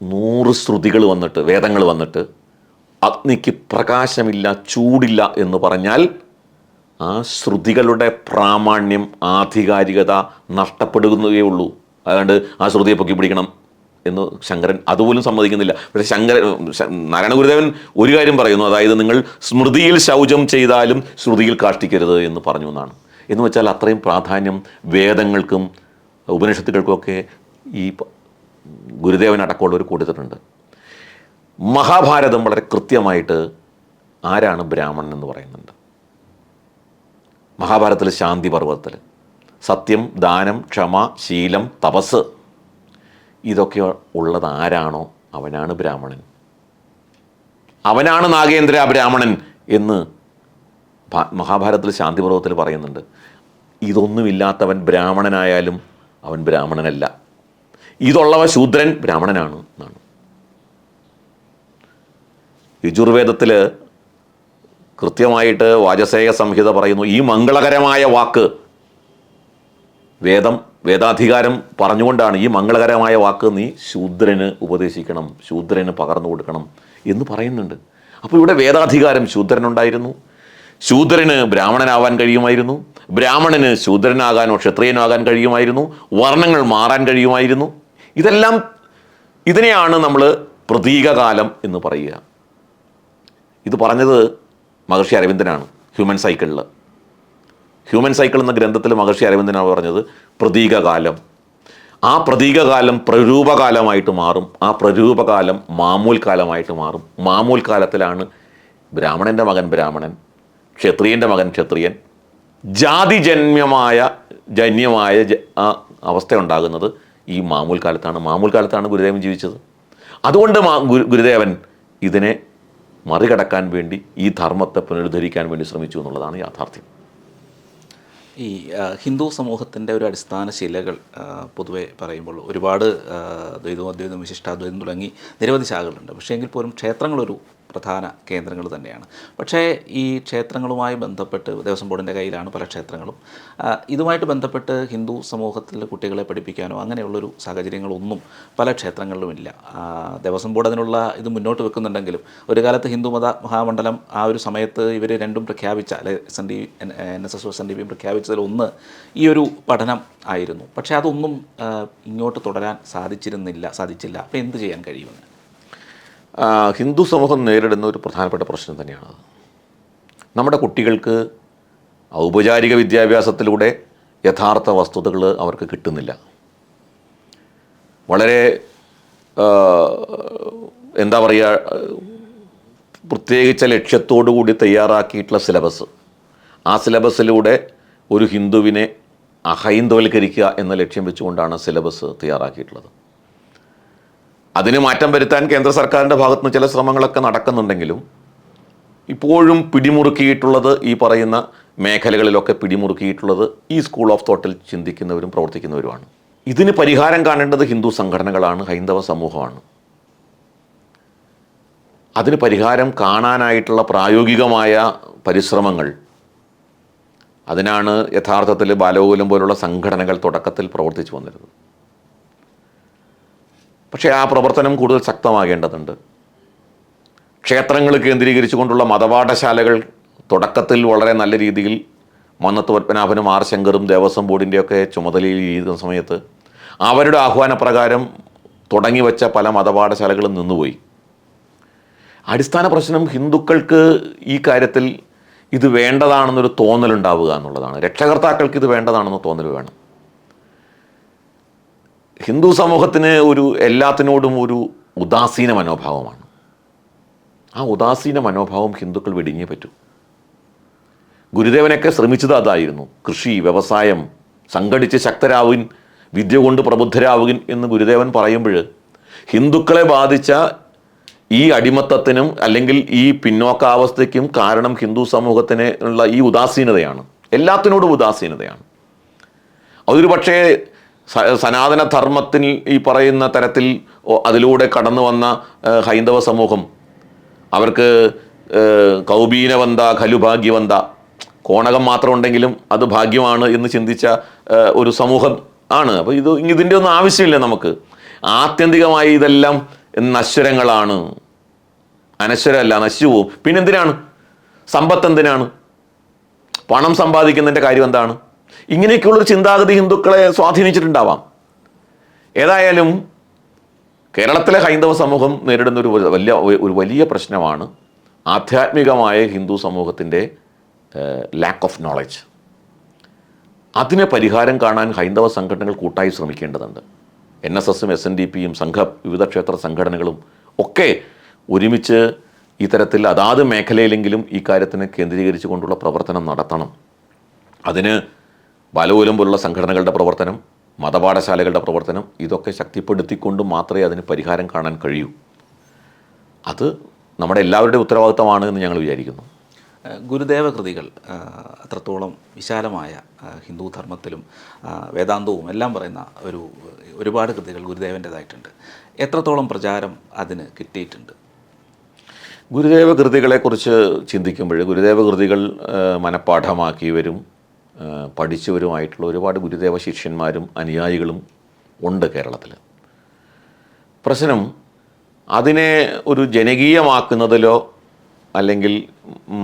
100 ശ്രുതികൾ വന്നിട്ട്, വേദങ്ങൾ വന്നിട്ട് അഗ്നിക്ക് പ്രകാശമില്ല, ചൂടില്ല എന്ന് പറഞ്ഞാൽ ആ ശ്രുതികളുടെ പ്രാമാണ്യം, ആധികാരികത നഷ്ടപ്പെടുകയേ ഉള്ളൂ. അതുകൊണ്ട് ആ ശ്രുതിയെ പൊക്കി പിടിക്കണം എന്ന് ശങ്കരൻ അതുപോലും സമ്മതിക്കുന്നില്ല. പക്ഷേ നാരായണ ഗുരുദേവൻ ഒരു കാര്യം പറയുന്നു, അതായത് നിങ്ങൾ സ്മൃതിയിൽ ശൗചം ചെയ്താലും ശ്രുതിയിൽ കാഷ്ടിക്കരുത് എന്ന് പറഞ്ഞു എന്നാണ്. എന്ന് വെച്ചാൽ അത്രയും പ്രാധാന്യം വേദങ്ങൾക്കും ഉപനിഷത്തുക്കൾക്കുമൊക്കെ ഈ ഗുരുദേവൻ അടക്കമുള്ളവർ കൊടുത്തിട്ടുണ്ട്. മഹാഭാരതം വളരെ കൃത്യമായിട്ട് ആരാണ് ബ്രാഹ്മണൻ എന്ന് പറയുന്നുണ്ട്. മഹാഭാരതത്തിൽ ശാന്തി പർവ്വതത്തിൽ സത്യം, ദാനം, ക്ഷമ, ശീലം, തപസ് ഇതൊക്കെ ഉള്ളത് ആരാണോ അവനാണ് ബ്രാഹ്മണൻ, അവനാണ് നാഗേന്ദ്ര ബ്രാഹ്മണൻ എന്ന് മഹാഭാരതത്തിൽ ശാന്തി പർവ്വതത്തിൽ പറയുന്നുണ്ട്. ഇതൊന്നുമില്ലാത്തവൻ ബ്രാഹ്മണനായാലും അവൻ ബ്രാഹ്മണനല്ല, ഇതുള്ളവ ശൂദ്രൻ ബ്രാഹ്മണനാണ് എന്നാണ്. യജുർവേദത്തിൽ കൃത്യമായിട്ട് വാജസേയ സംഹിത പറയുന്നു, ഈ മംഗളകരമായ വാക്ക് വേദാധികാരം പറഞ്ഞുകൊണ്ടാണ് ഈ മംഗളകരമായ വാക്ക് നീ ശൂദ്രന് ഉപദേശിക്കണം, ശൂദ്രന് പകർന്നു കൊടുക്കണം എന്ന് പറയുന്നുണ്ട്. അപ്പോൾ ഇവിടെ വേദാധികാരം ശൂദ്രനുണ്ടായിരുന്നു, ശൂദ്രന് ബ്രാഹ്മണനാവാൻ കഴിയുമായിരുന്നു, ബ്രാഹ്മണന് ശൂദ്രനാകാനോ ക്ഷത്രിയനാകാൻ കഴിയുമായിരുന്നു, വർണ്ണങ്ങൾ മാറാൻ കഴിയുമായിരുന്നു. ഇതിനെയാണ് നമ്മൾ പ്രതീകകാലം എന്ന് പറയുക. ഇത് പറഞ്ഞത് മഹർഷി അരവിന്ദനാണ് ഹ്യൂമൻ സൈക്കിളിൽ. ഹ്യൂമൻ സൈക്കിൾ എന്ന ഗ്രന്ഥത്തിൽ മഹർഷി അരവിന്ദനാണ് പറഞ്ഞത് പ്രതീകകാലം. ആ പ്രതീകകാലം പ്രരൂപകാലമായിട്ട് മാറും, ആ പ്രരൂപകാലം മാമൂൽ കാലമായിട്ട് മാറും. മാമൂൽ കാലത്തിലാണ് ബ്രാഹ്മണൻ്റെ മകൻ ബ്രാഹ്മണൻ, ക്ഷത്രിയൻ്റെ മകൻ ക്ഷത്രിയൻ, ജാതിജന്യമായ ആ അവസ്ഥ ഉണ്ടാകുന്നത് ഈ മാമൂൽ കാലത്താണ്. മാമൂൽ കാലത്താണ് ഗുരുദേവൻ ജീവിച്ചത്. അതുകൊണ്ട് ഗുരുദേവൻ ഇതിനെ മറികടക്കാൻ വേണ്ടി ഈ ധർമ്മത്തെ പുനരുദ്ധരിക്കാൻ വേണ്ടി ശ്രമിച്ചു എന്നുള്ളതാണ് യാഥാർത്ഥ്യം. ഈ ഹിന്ദു സമൂഹത്തിൻ്റെ ഒരു അടിസ്ഥാന ശിലകൾ പൊതുവെ പറയുമ്പോൾ ഒരുപാട് ദ്വൈതം, അദ്വൈതം, വിശിഷ്ടാദ്വൈതം തുടങ്ങി നിരവധി ശാഖകളുണ്ട്. പക്ഷേ എങ്കിൽ പോലും ക്ഷേത്രങ്ങളൊരു പ്രധാന കേന്ദ്രങ്ങൾ തന്നെയാണ്. പക്ഷേ ഈ ക്ഷേത്രങ്ങളുമായി ബന്ധപ്പെട്ട് ദേവസ്വം ബോർഡിൻ്റെ കയ്യിലാണ് പല ക്ഷേത്രങ്ങളും. ഇതുമായിട്ട് ബന്ധപ്പെട്ട് ഹിന്ദു സമൂഹത്തിൽ കുട്ടികളെ പഠിപ്പിക്കാനോ അങ്ങനെയുള്ളൊരു സാഹചര്യങ്ങളൊന്നും പല ക്ഷേത്രങ്ങളിലുമില്ല. ദേവസ്വം ബോർഡ് അതിനുള്ള ഇത് മുന്നോട്ട് വെക്കുന്നുണ്ടെങ്കിലും ഒരു കാലത്ത് ഹിന്ദുമത മഹാമണ്ഡലം ആ ഒരു സമയത്ത് ഇവർ രണ്ടും പ്രഖ്യാപിച്ച, അല്ലെ NSS SNDP പ്രഖ്യാപിച്ചതിലൊന്ന് ഈ ഒരു പഠനം ആയിരുന്നു. പക്ഷേ അതൊന്നും ഇങ്ങോട്ട് തുടരാൻ സാധിച്ചില്ല. അപ്പോൾ എന്ത് ചെയ്യാൻ കഴിയുമെന്ന് ഹിന്ദു സമൂഹം നേരിടുന്ന ഒരു പ്രധാനപ്പെട്ട പ്രശ്നം തന്നെയാണത്. നമ്മുടെ കുട്ടികൾക്ക് ഔപചാരിക വിദ്യാഭ്യാസത്തിലൂടെ യഥാർത്ഥ വസ്തുതകൾ അവർക്ക് കിട്ടുന്നില്ല. വളരെ എന്താ പറയുക, പ്രത്യേകിച്ച ലക്ഷ്യത്തോടു കൂടി തയ്യാറാക്കിയിട്ടുള്ള സിലബസ്, ആ സിലബസിലൂടെ ഒരു ഹിന്ദുവിനെ അഹൈന്ദവൽക്കരിക്കുക എന്ന ലക്ഷ്യം വെച്ചുകൊണ്ടാണ് സിലബസ് തയ്യാറാക്കിയിട്ടുള്ളത്. അതിന് മാറ്റം വരുത്താൻ കേന്ദ്ര സർക്കാരിൻ്റെ ഭാഗത്തുനിന്ന് ചില ശ്രമങ്ങളൊക്കെ നടക്കുന്നുണ്ടെങ്കിലും ഇപ്പോഴും പിടിമുറുക്കിയിട്ടുള്ളത് ഈ പറയുന്ന മേഖലകളിലൊക്കെ പിടിമുറുക്കിയിട്ടുള്ളത് ഈ സ്കൂൾ ഓഫ് തോട്ടിൽ ചിന്തിക്കുന്നവരും പ്രവർത്തിക്കുന്നവരുമാണ്. ഇതിന് പരിഹാരം കാണേണ്ടത് ഹിന്ദു സംഘടനകളാണ്, ഹൈന്ദവ സമൂഹമാണ്. അതിന് പരിഹാരം കാണാനായിട്ടുള്ള പ്രായോഗികമായ പരിശ്രമങ്ങൾ, അതിനാണ് യഥാർത്ഥത്തിൽ ബാലഗോകുലം പോലുള്ള സംഘടനകൾ തുടക്കത്തിൽ പ്രവർത്തിച്ചു വന്നിരുന്നത്. പക്ഷേ ആ പ്രവർത്തനം കൂടുതൽ ശക്തമാകേണ്ടതുണ്ട്. ക്ഷേത്രങ്ങൾ കേന്ദ്രീകരിച്ചുകൊണ്ടുള്ള മതപാഠശാലകൾ തുടക്കത്തിൽ വളരെ നല്ല രീതിയിൽ മന്നത്ത് പത്മനാഭനും ആർ ശങ്കറും ദേവസ്വം ബോർഡിൻ്റെയൊക്കെ ചുമതലയിൽ ചെയ്യുന്ന സമയത്ത് അവരുടെ ആഹ്വാനപ്രകാരം തുടങ്ങി വെച്ച പല മതപാഠശാലകളും നിന്നുപോയി. അടിസ്ഥാന പ്രശ്നം ഹിന്ദുക്കൾക്ക് ഈ കാര്യത്തിൽ ഇത് വേണ്ടതാണെന്നൊരു തോന്നലുണ്ടാവുക എന്നുള്ളതാണ്. രക്ഷകർത്താക്കൾക്ക് ഇത് വേണ്ടതാണെന്ന് തോന്നൽ വേണം. ഹിന്ദു സമൂഹത്തിന് എല്ലാത്തിനോടും ഒരു ഉദാസീന മനോഭാവമാണ്. ആ ഉദാസീന മനോഭാവം ഹിന്ദുക്കൾ വെടിഞ്ഞേ പറ്റൂ. ഗുരുദേവനൊക്കെ ശ്രമിച്ചത് അതായിരുന്നു. കൃഷി, വ്യവസായം, സംഘടിച്ച് ശക്തരാവുവിൻ, വിദ്യ കൊണ്ട് പ്രബുദ്ധരാവുവിൻ എന്ന് ഗുരുദേവൻ പറയുമ്പോൾ ഹിന്ദുക്കളെ ബാധിച്ച ഈ അടിമത്തത്തിനും അല്ലെങ്കിൽ ഈ പിന്നോക്കാവസ്ഥയ്ക്കും കാരണം ഹിന്ദു സമൂഹത്തിന് ഉള്ള ഈ ഉദാസീനതയാണ്. എല്ലാത്തിനോടും ഉദാസീനതയാണ്. അതൊരു പക്ഷേ സനാതനധർമ്മത്തിൽ ഈ പറയുന്ന തരത്തിൽ അതിലൂടെ കടന്നു വന്ന ഹൈന്ദവ സമൂഹം അവർക്ക് കൗബീനവന്ത ഖലുഭാഗ്യവന്ത, കോണകം മാത്രം ഉണ്ടെങ്കിലും അത് ഭാഗ്യമാണ് എന്ന് ചിന്തിച്ച ഒരു സമൂഹം ആണ്. അപ്പോൾ ഇതിൻ്റെ ഒന്നും ആവശ്യമില്ല നമുക്ക്. ആത്യന്തികമായി ഇതെല്ലാം നശ്വരങ്ങളാണ്, അനശ്വരമല്ല, നശിച്ചു പോവും. പിന്നെന്തിനാണ് സമ്പത്ത്? എന്തിനാണ് പണം സമ്പാദിക്കുന്നതിൻ്റെ കാര്യം എന്താണ്? ഇങ്ങനെയൊക്കെയുള്ളൊരു ചിന്താഗതി ഹിന്ദുക്കളെ സ്വാധീനിച്ചിട്ടുണ്ടാവാം. ഏതായാലും കേരളത്തിലെ ഹൈന്ദവ സമൂഹം നേരിടുന്ന ഒരു വലിയ പ്രശ്നമാണ് ആധ്യാത്മികമായ ഹിന്ദു സമൂഹത്തിൻ്റെ ലാക്ക് ഓഫ് നോളജ്. അതിന് പരിഹാരം കാണാൻ ഹൈന്ദവ സംഘടനകൾ കൂട്ടായി ശ്രമിക്കേണ്ടതുണ്ട്. NSSും SNDPയും വിവിധ ക്ഷേത്ര സംഘടനകളും ഒക്കെ ഒരുമിച്ച് ഇത്തരത്തിൽ അതാത് മേഖലയിലെങ്കിലും ഈ കാര്യത്തിന് കേന്ദ്രീകരിച്ചു കൊണ്ടുള്ള പ്രവർത്തനം നടത്തണം. അതിന് ബാലഗോകുലം പോലുള്ള സംഘടനകളുടെ പ്രവർത്തനം, മതപാഠശാലകളുടെ പ്രവർത്തനം, ഇതൊക്കെ ശക്തിപ്പെടുത്തിക്കൊണ്ട് മാത്രമേ അതിന് പരിഹാരം കാണാൻ കഴിയൂ. അത് നമ്മുടെ എല്ലാവരുടെയും ഉത്തരവാദിത്തമാണ് എന്ന് ഞങ്ങൾ വിചാരിക്കുന്നു. ഗുരുദേവ കൃതികൾ അത്രത്തോളം വിശാലമായ ഹിന്ദു ധർമ്മത്തിലും വേദാന്തവും എല്ലാം പറയുന്ന ഒരുപാട് കൃതികൾ ഗുരുദേവൻ്റേതായിട്ടുണ്ട്. എത്രത്തോളം പ്രചാരം അതിന് കിട്ടിയിട്ടുണ്ട്? ഗുരുദേവ കൃതികളെക്കുറിച്ച് ചിന്തിക്കുമ്പോൾ ഗുരുദേവ കൃതികൾ മനഃപ്പാഠമാക്കിയവരും പഠിച്ചവരുമായിട്ടുള്ള ഒരുപാട് ഗുരുദേവ ശിഷ്യന്മാരും അനുയായികളും ഉണ്ട് കേരളത്തിൽ. പ്രശ്നം അതിനെ ഒരു ജനകീയമാക്കുന്നതിലോ അല്ലെങ്കിൽ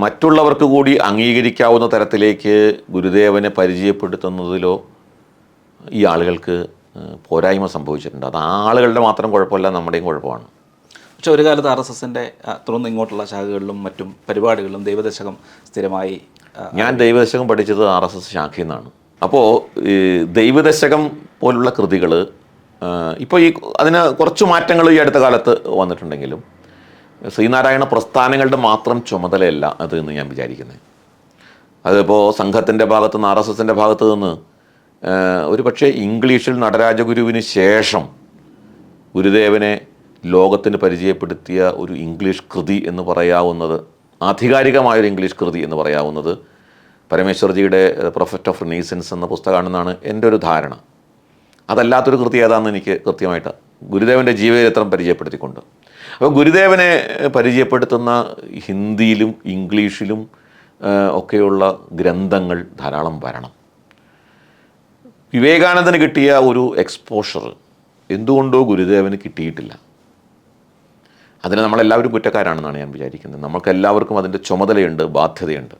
മറ്റുള്ളവർക്ക് കൂടി അംഗീകരിക്കാവുന്ന തരത്തിലേക്ക് ഗുരുദേവനെ പരിചയപ്പെടുത്തുന്നതിലോ ഈ ആളുകൾക്ക് പോരായ്മ സംഭവിച്ചിട്ടുണ്ട്. അത് ആളുകളുടെ മാത്രം കുഴപ്പമല്ല, നമ്മുടെയും കുഴപ്പമാണ്. പക്ഷേ ഒരു കാലത്ത് RSSൻ്റെ തുടർന്ന് ഇങ്ങോട്ടുള്ള ശാഖകളിലും മറ്റും പരിപാടികളിലും ദൈവദശകം സ്ഥിരമായി. ഞാൻ ദൈവദശകം പഠിച്ചത് RSS ശാഖയിൽ നിന്നാണ്. അപ്പോൾ ഈ ദൈവദശകം പോലുള്ള കൃതികൾ ഇപ്പോൾ അതിന് കുറച്ച് മാറ്റങ്ങൾ ഈ അടുത്ത കാലത്ത് വന്നിട്ടുണ്ടെങ്കിലും ശ്രീനാരായണ പ്രസ്ഥാനങ്ങളുടെ മാത്രം ചുമതലയല്ല അത് എന്ന് ഞാൻ വിചാരിക്കുന്നത്. അതിപ്പോൾ സംഘത്തിൻ്റെ ഭാഗത്തു നിന്ന് RSSൻ്റെ ഭാഗത്തു നിന്ന് ഒരു പക്ഷേ ഇംഗ്ലീഷിൽ നടരാജഗുരുവിന് ശേഷം ഗുരുദേവനെ ലോകത്തിന് പരിചയപ്പെടുത്തിയ ഒരു ഇംഗ്ലീഷ് കൃതി എന്ന് പറയാവുന്നത്, ആധികാരികമായൊരു ഇംഗ്ലീഷ് കൃതി എന്ന് പറയാവുന്നത് പരമേശ്വർജിയുടെ പ്രൊഫറ്റ് ഓഫ് റിനീസൻസ് എന്ന പുസ്തകമാണെന്നാണ് എൻ്റെ ഒരു ധാരണ. അതല്ലാത്തൊരു കൃതി ഏതാണെന്ന് എനിക്ക് കൃത്യമായിട്ട് ഗുരുദേവൻ്റെ ജീവചരിത്രം പരിചയപ്പെടുത്തിക്കൊണ്ട്. അപ്പോൾ ഗുരുദേവനെ പരിചയപ്പെടുത്തുന്ന ഹിന്ദിയിലും ഇംഗ്ലീഷിലും ഒക്കെയുള്ള ഗ്രന്ഥങ്ങൾ ധാരാളം വരണം. വിവേകാനന്ദന് കിട്ടിയ ഒരു എക്സ്പോഷർ എന്തുകൊണ്ടോ ഗുരുദേവന് കിട്ടിയിട്ടില്ല. അതിന് നമ്മളെല്ലാവരും കുറ്റക്കാരാണെന്നാണ് ഞാൻ വിചാരിക്കുന്നത്. നമ്മൾക്കെല്ലാവർക്കും അതിൻ്റെ ചുമതലയുണ്ട്, ബാധ്യതയുണ്ട്.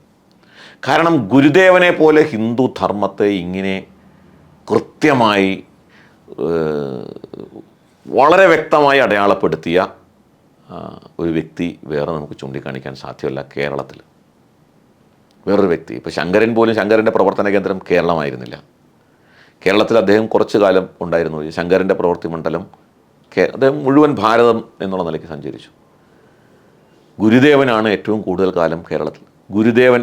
കാരണം ഗുരുദേവനെ പോലെ ഹിന്ദു ധർമ്മത്തെ ഇങ്ങനെ കൃത്യമായി വളരെ വ്യക്തമായി അടയാളപ്പെടുത്തിയ ഒരു വ്യക്തി വേറെ നമുക്ക് ചൂണ്ടിക്കാണിക്കാൻ സാധ്യമല്ല കേരളത്തിൽ. വേറൊരു വ്യക്തി ഇപ്പോൾ ശങ്കരൻ പോലും, ശങ്കരൻ്റെ പ്രവർത്തന കേന്ദ്രം കേരളമായിരുന്നില്ല. കേരളത്തിൽ അദ്ദേഹം കുറച്ചു കാലം ഉണ്ടായിരുന്നു. ശങ്കരൻ്റെ പ്രവൃത്തി മണ്ഡലം അദ്ദേഹം മുഴുവൻ ഭാരതം എന്നുള്ള നിലയ്ക്ക് സഞ്ചരിച്ചു. ഗുരുദേവനാണ് ഏറ്റവും കൂടുതൽ കാലം കേരളത്തിൽ. ഗുരുദേവൻ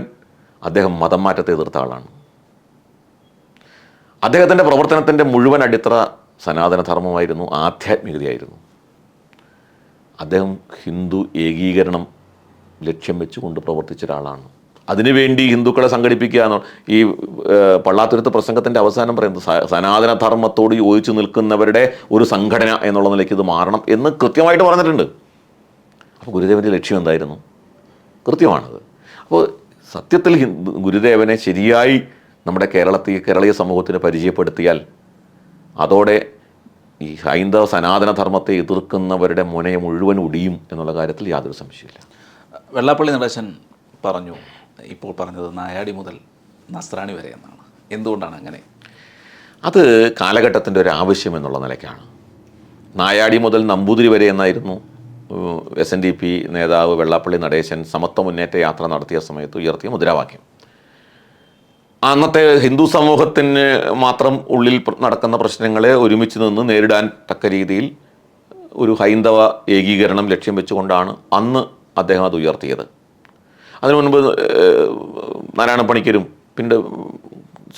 അദ്ദേഹം മതം മാറ്റത്തെ എതിർത്ത ആളാണ്. അദ്ദേഹത്തിൻ്റെ പ്രവർത്തനത്തിൻ്റെ മുഴുവൻ അടിത്തറ സനാതനധർമ്മമായിരുന്നു, ആധ്യാത്മികതയായിരുന്നു. അദ്ദേഹം ഹിന്ദു ഏകീകരണം ലക്ഷ്യം വെച്ചുകൊണ്ട് പ്രവർത്തിച്ച ഒരാളാണ്. അതിനുവേണ്ടി ഹിന്ദുക്കളെ സംഘടിപ്പിക്കുക എന്നാണ് ഈ പള്ളാത്തുരുത്ത് പ്രസംഗത്തിൻ്റെ അവസാനം പറയുന്നത്. സനാതനധർമ്മത്തോട് യോജിച്ച് നിൽക്കുന്നവരുടെ ഒരു സംഘടന എന്നുള്ള നിലയ്ക്ക് ഇത് മാറണം എന്ന് കൃത്യമായിട്ട് പറഞ്ഞിട്ടുണ്ട്. അപ്പോൾ ഗുരുദേവൻ്റെ ലക്ഷ്യം എന്തായിരുന്നു? കൃത്യമാണത്. അപ്പോൾ സത്യത്തിൽ ഗുരുദേവനെ ശരിയായി നമ്മുടെ കേരളീയ സമൂഹത്തിന് പരിചയപ്പെടുത്തിയാൽ അതോടെ ഈ ഹൈന്ദവ സനാതനധർമ്മത്തെ എതിർക്കുന്നവരുടെ മുനയെ മുഴുവൻ ഒടിയും എന്നുള്ള കാര്യത്തിൽ യാതൊരു സംശയമില്ല. വെള്ളാപ്പള്ളി നടേശൻ പറഞ്ഞു, ഇപ്പോൾ പറഞ്ഞത് നായാടി മുതൽ നസ്രാണി വരെ എന്നാണ്. എന്തുകൊണ്ടാണ് അങ്ങനെ? അത് കാലഘട്ടത്തിൻ്റെ ഒരു ആവശ്യം എന്നുള്ള നിലയ്ക്കാണ്. നായാടി മുതൽ നമ്പൂതിരി വരെ എന്നായിരുന്നു SNDP നേതാവ് വെള്ളാപ്പള്ളി നടേശൻ സമത്വ മുന്നേറ്റ യാത്ര നടത്തിയ സമയത്ത് ഉയർത്തിയ മുദ്രാവാക്യം. അന്നത്തെ ഹിന്ദു സമൂഹത്തിന് മാത്രം ഉള്ളിൽ നടക്കുന്ന പ്രശ്നങ്ങളെ ഒരുമിച്ച് നിന്ന് നേരിടാൻ തക്ക രീതിയിൽ ഒരു ഹൈന്ദവ ഏകീകരണം ലക്ഷ്യം വെച്ചുകൊണ്ടാണ് അന്ന് അദ്ദേഹം അത് ഉയർത്തിയത്. അതിനു മുൻപ് നാരായണ പണിക്കരും പിന്നെ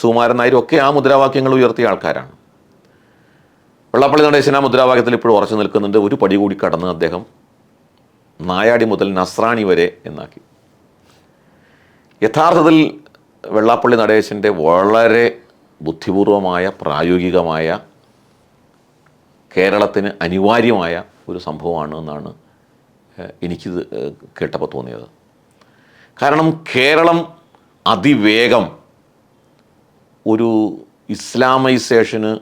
സുകുമാരൻ നായരും ഒക്കെ ആ മുദ്രാവാക്യങ്ങൾ ഉയർത്തിയ ആൾക്കാരാണ്. വെള്ളാപ്പള്ളി നടേശൻ ആ മുദ്രാവാക്യത്തിൽ ഇപ്പോഴും ഉറച്ചു നിൽക്കുന്നുണ്ട്. ഒരു പടി കൂടി കടന്ന് അദ്ദേഹം നായാടി മുതൽ നസ്രാണി വരെ എന്നാക്കി. യഥാർത്ഥത്തിൽ വെള്ളാപ്പള്ളി നടേശൻ്റെ വളരെ ബുദ്ധിപൂർവമായ പ്രായോഗികമായ കേരളത്തിന് അനിവാര്യമായ ഒരു സംഭവമാണ് എന്നാണ് എനിക്കിത് കേട്ടപ്പോൾ തോന്നിയത്. കാരണം കേരളം അതിവേഗം ഒരു ഇസ്ലാമൈസേഷന്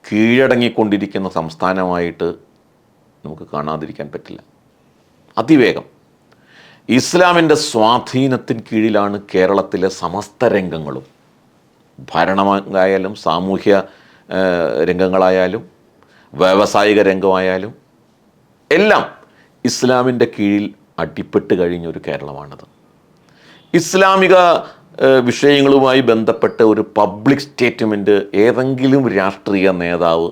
കീഴടങ്ങിക്കൊണ്ടിരിക്കുന്ന സംസ്ഥാനമായിട്ട് നമുക്ക് കാണാതിരിക്കാൻ പറ്റില്ല. അതിവേഗം ഇസ്ലാമിൻ്റെ സ്വാധീനത്തിന് കീഴിലാണ് കേരളത്തിലെ സമസ്ത രംഗങ്ങളും. ഭരണമായാലും സാമൂഹ്യ രംഗങ്ങളായാലും വ്യാവസായിക രംഗമായാലും എല്ലാം ഇസ്ലാമിൻ്റെ കീഴിൽ അടിപ്പെട്ട് കഴിഞ്ഞൊരു കേരളമാണത്. ഇസ്ലാമിക വിഷയങ്ങളുമായി ബന്ധപ്പെട്ട് ഒരു പബ്ലിക് സ്റ്റേറ്റ്മെൻറ്റ് ഏതെങ്കിലും രാഷ്ട്രീയ നേതാവ്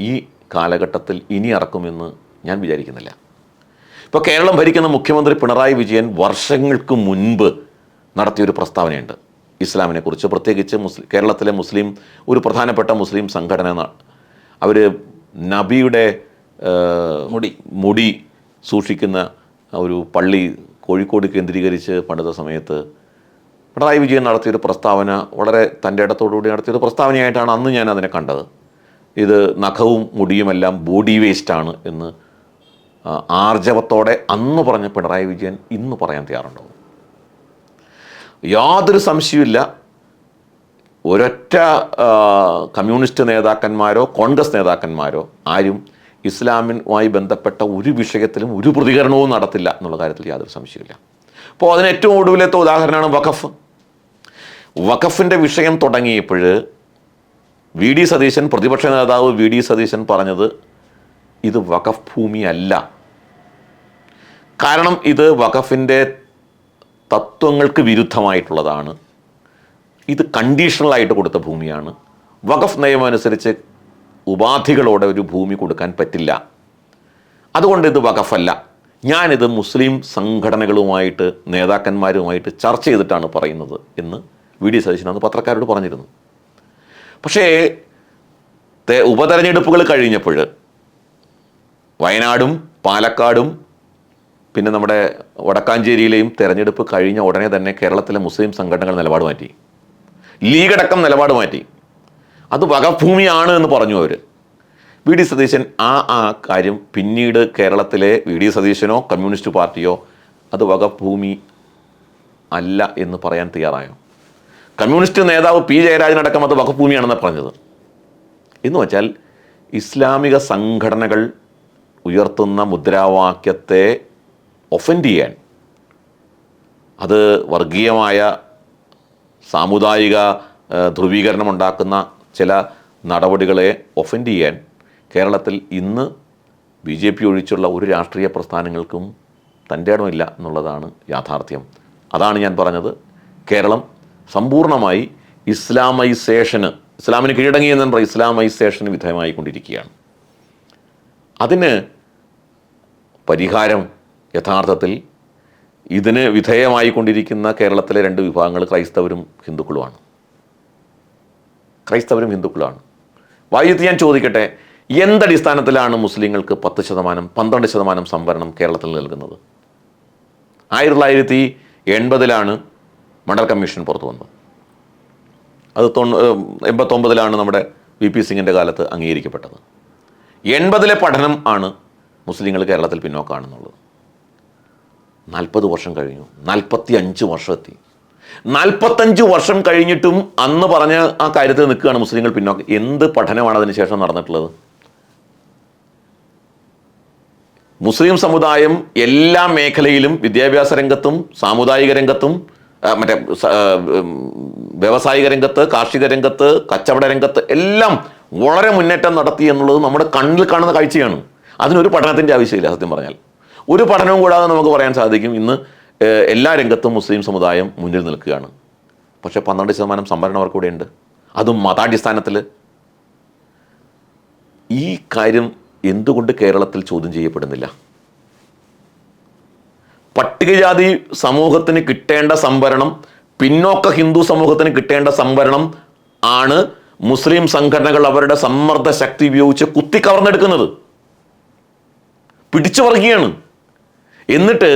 ഈ കാലഘട്ടത്തിൽ ഇനി ഇറക്കുമെന്ന് ഞാൻ വിചാരിക്കുന്നില്ല. ഇപ്പോൾ കേരളം ഭരിക്കുന്ന മുഖ്യമന്ത്രി പിണറായി വിജയൻ വർഷങ്ങൾക്ക് മുൻപ് നടത്തിയൊരു പ്രസ്താവനയുണ്ട് ഇസ്ലാമിനെക്കുറിച്ച്. പ്രത്യേകിച്ച് കേരളത്തിലെ ഒരു പ്രധാനപ്പെട്ട മുസ്ലിം സംഘടന അവർ നബിയുടെ മുടി സൂക്ഷിക്കുന്ന ഒരു പള്ളി കോഴിക്കോട് കേന്ദ്രീകരിച്ച് പണിത സമയത്ത് പിണറായി വിജയൻ നടത്തിയൊരു പ്രസ്താവന വളരെ തൻ്റെ ഇടത്തോടുകൂടി നടത്തിയൊരു പ്രസ്താവനയായിട്ടാണ് അന്ന് ഞാൻ അതിനെ കണ്ടത്. ഇത് നഖവും മുടിയുമെല്ലാം ബോഡി വേസ്റ്റാണ് എന്ന് ആർജവത്തോടെ അന്ന് പറഞ്ഞ പിണറായി വിജയൻ ഇന്ന് പറയാൻ തയ്യാറുണ്ടാവും. യാതൊരു സംശയമില്ല, ഒരൊറ്റ കമ്മ്യൂണിസ്റ്റ് നേതാക്കന്മാരോ കോൺഗ്രസ് നേതാക്കന്മാരോ ആരും ഇസ്ലാമുമായി ബന്ധപ്പെട്ട ഒരു വിഷയത്തിലും ഒരു പ്രതികരണവും നടത്തില്ല എന്നുള്ള കാര്യത്തിൽ യാതൊരു സംശയമില്ല. അപ്പോൾ അതിന് ഏറ്റവും ഒടുവിലത്തെ ഉദാഹരണമാണ് വഖഫ്. വഖഫിൻ്റെ വിഷയം തുടങ്ങിയപ്പോൾ വി ഡി സതീശൻ, പ്രതിപക്ഷ നേതാവ് വി ഡി സതീശൻ പറഞ്ഞത് ഇത് വഖഫ് ഭൂമിയല്ല. കാരണം ഇത് വഖഫിൻ്റെ തത്വങ്ങൾക്ക് വിരുദ്ധമായിട്ടുള്ളതാണ്, ഇത് കണ്ടീഷണലായിട്ട് കൊടുത്ത ഭൂമിയാണ്, വഖഫ് നിയമം അനുസരിച്ച് ഉപാധികളോടെ ഒരു ഭൂമി കൊടുക്കാൻ പറ്റില്ല, അതുകൊണ്ട് ഇത് വഖഫല്ല. ഞാനിത് മുസ്ലിം സംഘടനകളുമായിട്ട് നേതാക്കന്മാരുമായിട്ട് ചർച്ച ചെയ്തിട്ടാണ് പറയുന്നത് എന്ന് വി ഡി സതീശൻ അന്ന് പത്രക്കാരോട് പറഞ്ഞിരുന്നു. പക്ഷേ ഉപതെരഞ്ഞെടുപ്പുകൾ കഴിഞ്ഞപ്പോൾ വയനാടും പാലക്കാടും പിന്നെ നമ്മുടെ വടക്കാഞ്ചേരിയിലെയും തെരഞ്ഞെടുപ്പ് കഴിഞ്ഞ ഉടനെ തന്നെ കേരളത്തിലെ മുസ്ലിം സംഘടനകൾ നിലപാട് മാറ്റി, ലീഗടക്കം നിലപാട് മാറ്റി. അത് വഖഫ് ഭൂമിയാണ് എന്ന് പറഞ്ഞു അവർ. വി ഡി സതീശൻ ആ കാര്യം പിന്നീട് കേരളത്തിലെ വി ഡി സതീശനോ കമ്മ്യൂണിസ്റ്റ് പാർട്ടിയോ അത് വഖഫ് ഭൂമി അല്ല എന്ന് പറയാൻ തയ്യാറായോ? കമ്മ്യൂണിസ്റ്റ് നേതാവ് പി ജയരാജനടക്കം അത് വഖഫ് ഭൂമിയാണെന്ന് പറഞ്ഞത്. എന്ന് വെച്ചാൽ ഇസ്ലാമിക സംഘടനകൾ ഉയർത്തുന്ന മുദ്രാവാക്യത്തെ ഒഫൻഡ് ചെയ്യാൻ, അത് വർഗീയമായ സാമുദായിക ധ്രുവീകരണം ഉണ്ടാക്കുന്ന ചില നടപടികളെ ഒഫൻഡ് ചെയ്യാൻ കേരളത്തിൽ ഇന്ന് ബി ജെ പി ഒഴിച്ചുള്ള ഒരു രാഷ്ട്രീയ പ്രസ്ഥാനങ്ങൾക്കും തൻ്റെ ഇടമില്ല എന്നുള്ളതാണ് യാഥാർത്ഥ്യം. അതാണ് ഞാൻ പറഞ്ഞത്, കേരളം സമ്പൂർണ്ണമായി ഇസ്ലാമിന് കീഴടങ്ങിയെന്ന് പറയുന്ന ഇസ്ലാമൈസേഷന് വിധേയമായിക്കൊണ്ടിരിക്കുകയാണ്. അതിന് പരിഹാരം യഥാർത്ഥത്തിൽ ഇതിന് വിധേയമായിക്കൊണ്ടിരിക്കുന്ന കേരളത്തിലെ രണ്ട് വിഭാഗങ്ങൾ ക്രൈസ്തവരും ഹിന്ദുക്കളുമാണ്. വൈദ്യുതി ഞാൻ ചോദിക്കട്ടെ, എന്തടിസ്ഥാനത്തിലാണ് മുസ്ലിങ്ങൾക്ക് 10%, 12% സംവരണം കേരളത്തിൽ നൽകുന്നത്? 1980 മണ്ഡൽ കമ്മീഷൻ പുറത്തു വന്നത്. അത് 89 നമ്മുടെ വി പി സിംഗിൻ്റെ കാലത്ത് അംഗീകരിക്കപ്പെട്ടത്. 80 പഠനം ആണ് മുസ്ലിങ്ങൾ കേരളത്തിൽ പിന്നോക്കാണെന്നുള്ളത്. 40 വർഷം കഴിഞ്ഞു, 45 വർഷം എത്തി. 45 വർഷം കഴിഞ്ഞിട്ടും അന്ന് പറഞ്ഞ ആ കാര്യത്തിൽ നിൽക്കുകയാണ് മുസ്ലിങ്ങൾ പിന്നോക്കം. എന്ത് പഠനമാണ് അതിന് ശേഷം നടന്നിട്ടുള്ളത്? മുസ്ലിം സമുദായം എല്ലാ മേഖലയിലും, വിദ്യാഭ്യാസ രംഗത്തും സാമുദായിക രംഗത്തും വ്യാവസായിക രംഗത്ത്, കാർഷിക രംഗത്ത്, കച്ചവട രംഗത്ത് എല്ലാം വളരെ മുന്നേറ്റം നടത്തി എന്നുള്ളത് നമ്മുടെ കണ്ണിൽ കാണുന്ന കാഴ്ചയാണ്. അതിനൊരു പഠനത്തിൻ്റെ ആവശ്യമില്ല. സത്യം പറഞ്ഞാൽ ഒരു പഠനവും കൂടാതെ നമുക്ക് പറയാൻ സാധിക്കും ഇന്ന് എല്ലാ രംഗത്തും മുസ്ലിം സമുദായം മുന്നിൽ നിൽക്കുകയാണ്. പക്ഷേ 12% സംവരണം അവർക്കൂടെ ഉണ്ട്, അതും മതാടിസ്ഥാനത്തിൽ. ഈ കാര്യം എന്തുകൊണ്ട് കേരളത്തിൽ ചോദ്യം ചെയ്യപ്പെടുന്നില്ല? പട്ടികജാതി സമൂഹത്തിന് കിട്ടേണ്ട സംവരണം, പിന്നോക്ക ഹിന്ദു സമൂഹത്തിന് കിട്ടേണ്ട സംവരണം ആണ് മുസ്ലിം സംഘടനകൾ അവരുടെ സമ്മർദ്ദ ശക്തി ഉപയോഗിച്ച് കുത്തിക്കവർന്നെടുക്കുന്നത്, പിടിച്ചു പറിക്കുകയാണ്. എന്നിട്ട്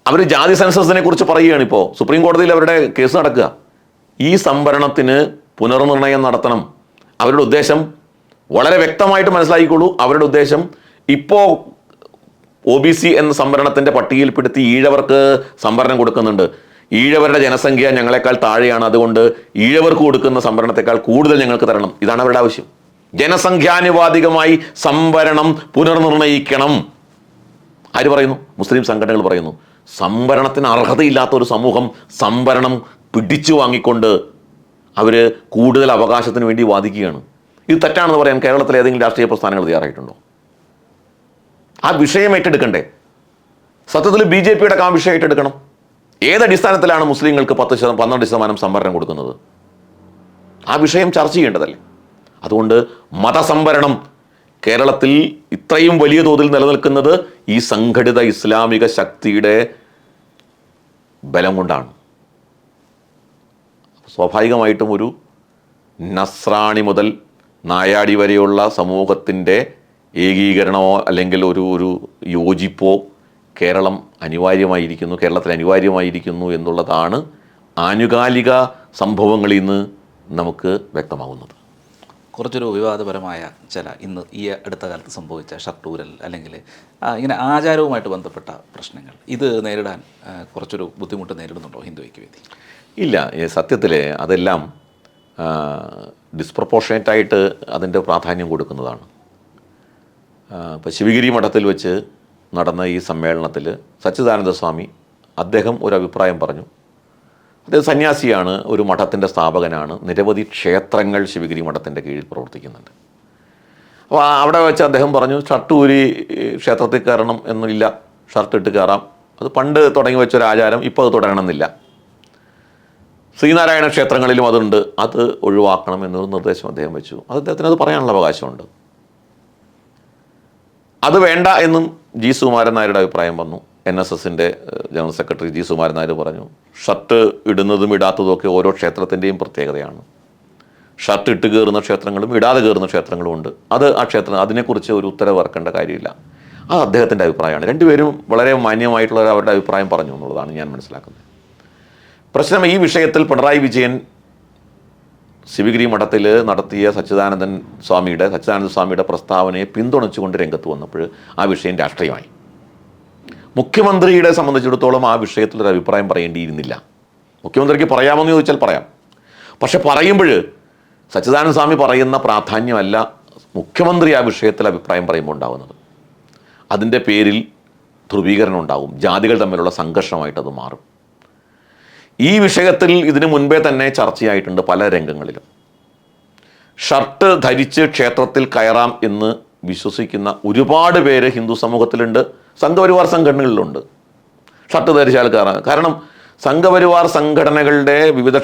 അവർ ജാതി സെൻസസിനെ കുറിച്ച് പറയുകയാണ്. ഇപ്പോൾ സുപ്രീം കോടതിയിൽ അവരുടെ കേസ് നടക്കുക. ഈ സംവരണത്തിന് പുനർനിർണയം നടത്തണം. അവരുടെ ഉദ്ദേശം വളരെ വ്യക്തമായിട്ട് മനസ്സിലാക്കിക്കോളൂ. അവരുടെ ഉദ്ദേശം ഇപ്പോൾ OBC എന്ന സംവരണത്തിൻ്റെ പട്ടികയിൽപ്പെടുത്തി ഈഴവർക്ക് സംവരണം കൊടുക്കുന്നുണ്ട്. ഈഴവരുടെ ജനസംഖ്യ ഞങ്ങളെക്കാൾ താഴെയാണ്, അതുകൊണ്ട് ഈഴവർക്ക് കൊടുക്കുന്ന സംവരണത്തെക്കാൾ കൂടുതൽ ഞങ്ങൾക്ക് തരണം. ഇതാണ് അവരുടെ ആവശ്യം. ജനസംഖ്യാനുപാതികമായി സംവരണം പുനർനിർണയിക്കണം. ആര് പറയുന്നു? മുസ്ലിം സംഘടനകൾ പറയുന്നു. സംവരണത്തിന് അർഹതയില്ലാത്ത ഒരു സമൂഹം സംവരണം പിടിച്ചു വാങ്ങിക്കൊണ്ട് അവർ കൂടുതൽ അവകാശത്തിന് വേണ്ടി വാദിക്കുകയാണ്. ഇത് തെറ്റാണെന്ന് പറയാൻ കേരളത്തിലെ ഏതെങ്കിലും രാഷ്ട്രീയ പ്രസ്ഥാനങ്ങൾ തയ്യാറായിട്ടുണ്ടോ? ആ വിഷയം ഏറ്റെടുക്കണ്ടേ? സത്യത്തിൽ BJP ആ വിഷയം ഏറ്റെടുക്കണം. ഏതടിസ്ഥാനത്തിലാണ് മുസ്ലിങ്ങൾക്ക് 12% സംവരണം കൊടുക്കുന്നത്? ആ വിഷയം ചർച്ച ചെയ്യേണ്ടതല്ലേ? അതുകൊണ്ട് മതസംവരണം കേരളത്തിൽ ഇത്രയും വലിയ തോതിൽ നിലനിൽക്കുന്നത് ഈ സംഘടിത ഇസ്ലാമിക ശക്തിയുടെ ബലം കൊണ്ടാണ്. സ്വാഭാവികമായിട്ടും ഒരു നസ്രാണി മുതൽ നായാടി വരെയുള്ള സമൂഹത്തിൻ്റെ ഏകീകരണമോ അല്ലെങ്കിൽ ഒരു യോജിപ്പോ കേരളത്തിൽ അനിവാര്യമായിരിക്കുന്നു എന്നുള്ളതാണ് ആനുകാലിക സംഭവങ്ങളിൽ നിന്ന് നമുക്ക് വ്യക്തമാകുന്നത്. കുറച്ചൊരു വിവാദപരമായ ഇന്ന് ഈ അടുത്ത കാലത്ത് സംഭവിച്ച ഷർട്ടൂരൽ അല്ലെങ്കിൽ ഇങ്ങനെ ആചാരവുമായിട്ട് ബന്ധപ്പെട്ട പ്രശ്നങ്ങൾ, ഇത് നേരിടാൻ കുറച്ചൊരു ബുദ്ധിമുട്ട് നേരിടുന്നുണ്ടോ ഹിന്ദു ഐക്യവേദി? ഇല്ല, സത്യത്തിൽ അതെല്ലാം ഡിസ്പ്രപ്പോർഷനേറ്റായിട്ട് അതിൻ്റെ പ്രാധാന്യം കൊടുക്കുന്നതാണ്. ഇപ്പോൾ ശിവഗിരി മഠത്തിൽ വെച്ച് നടന്ന ഈ സമ്മേളനത്തിൽ സച്ചിദാനന്ദ സ്വാമി അദ്ദേഹം ഒരു അഭിപ്രായം പറഞ്ഞു. അദ്ദേഹം സന്യാസിയാണ്, ഒരു മഠത്തിൻ്റെ സ്ഥാപകനാണ്, നിരവധി ക്ഷേത്രങ്ങൾ ശിവഗിരി മഠത്തിൻ്റെ കീഴിൽ പ്രവർത്തിക്കുന്നുണ്ട്. അപ്പോൾ അവിടെ വെച്ച് അദ്ദേഹം പറഞ്ഞു, ഷർട്ട് ഊരി ക്ഷേത്രത്തിൽ കയറണം എന്നില്ല, ഷർട്ട് ഇട്ട് കയറാം, അത് പണ്ട് തുടങ്ങി വെച്ചൊരു ആചാരം, ഇപ്പോൾ അത് തുടരണമെന്നില്ല. ശ്രീനാരായണ ക്ഷേത്രങ്ങളിലും അതുണ്ട്, അത് ഒഴിവാക്കണം എന്നൊരു നിർദ്ദേശം അദ്ദേഹം വെച്ചു. അദ്ദേഹത്തിന് അത് പറയാനുള്ള അവകാശമുണ്ട്. അത് വേണ്ട എന്നും ജി സുകുമാരൻ നായരുടെ അഭിപ്രായം വന്നു. NSSൻ്റെ general secretary G Sukumaran Nair പറഞ്ഞു, ഷർട്ട് ഇടുന്നതും ഇടാത്തതും ഒക്കെ ഓരോ ക്ഷേത്രത്തിൻ്റെയും പ്രത്യേകതയാണ്. ഷർട്ട് ഇട്ട് കയറുന്ന ക്ഷേത്രങ്ങളും ഇടാതെ കയറുന്ന ക്ഷേത്രങ്ങളും ഉണ്ട്. അത് ആ ക്ഷേത്രം, അതിനെക്കുറിച്ച് ഒരു ഉത്തരവ് ഇറക്കേണ്ട കാര്യമില്ല. അത് അദ്ദേഹത്തിൻ്റെ അഭിപ്രായമാണ്. രണ്ടുപേരും വളരെ മാന്യമായിട്ടുള്ള അവരുടെ അഭിപ്രായം പറഞ്ഞു എന്നുള്ളതാണ് ഞാൻ മനസ്സിലാക്കുന്നത്. പ്രശ്നം ഈ വിഷയത്തിൽ പിണറായി വിജയൻ ശിവഗിരി മഠത്തിൽ നടത്തിയ സച്ചിദാനന്ദ സ്വാമിയുടെ പ്രസ്താവനയെ പിന്തുണച്ചുകൊണ്ട് രംഗത്ത് വന്നപ്പോൾ ആ വിഷയം രാഷ്ട്രീയമായി. മുഖ്യമന്ത്രിയുടെ സംബന്ധിച്ചിടത്തോളം ആ വിഷയത്തിലൊരു അഭിപ്രായം പറയേണ്ടിയിരുന്നില്ല. മുഖ്യമന്ത്രിക്ക് പറയാമെന്ന് ചോദിച്ചാൽ പറയാം. പക്ഷെ പറയുമ്പോൾ സച്ചിദാനന്ദ സ്വാമി പറയുന്ന പ്രാധാന്യമല്ല മുഖ്യമന്ത്രി ആ വിഷയത്തിൽ അഭിപ്രായം പറയുമ്പോൾ ഉണ്ടാകുന്നത്. അതിൻ്റെ പേരിൽ ധ്രുവീകരണം ഉണ്ടാകും, ജാതികൾ തമ്മിലുള്ള സംഘർഷമായിട്ടത് മാറും. ഈ വിഷയത്തിൽ ഇതിനു മുൻപേ തന്നെ ചർച്ചയായിട്ടുണ്ട് പല രംഗങ്ങളിലും. ഷർട്ട് ധരിച്ച് ക്ഷേത്രത്തിൽ കയറാം എന്ന് വിശ്വസിക്കുന്ന ഒരുപാട് പേര് ഹിന്ദു സമൂഹത്തിലുണ്ട്, സംഘപരിവാർ സംഘടനകളിലുണ്ട്. ഷർട്ട് ധരിച്ചാൽ കയറാം. കാരണം സംഘപരിവാർ സംഘടനകളുടെ വിവിധ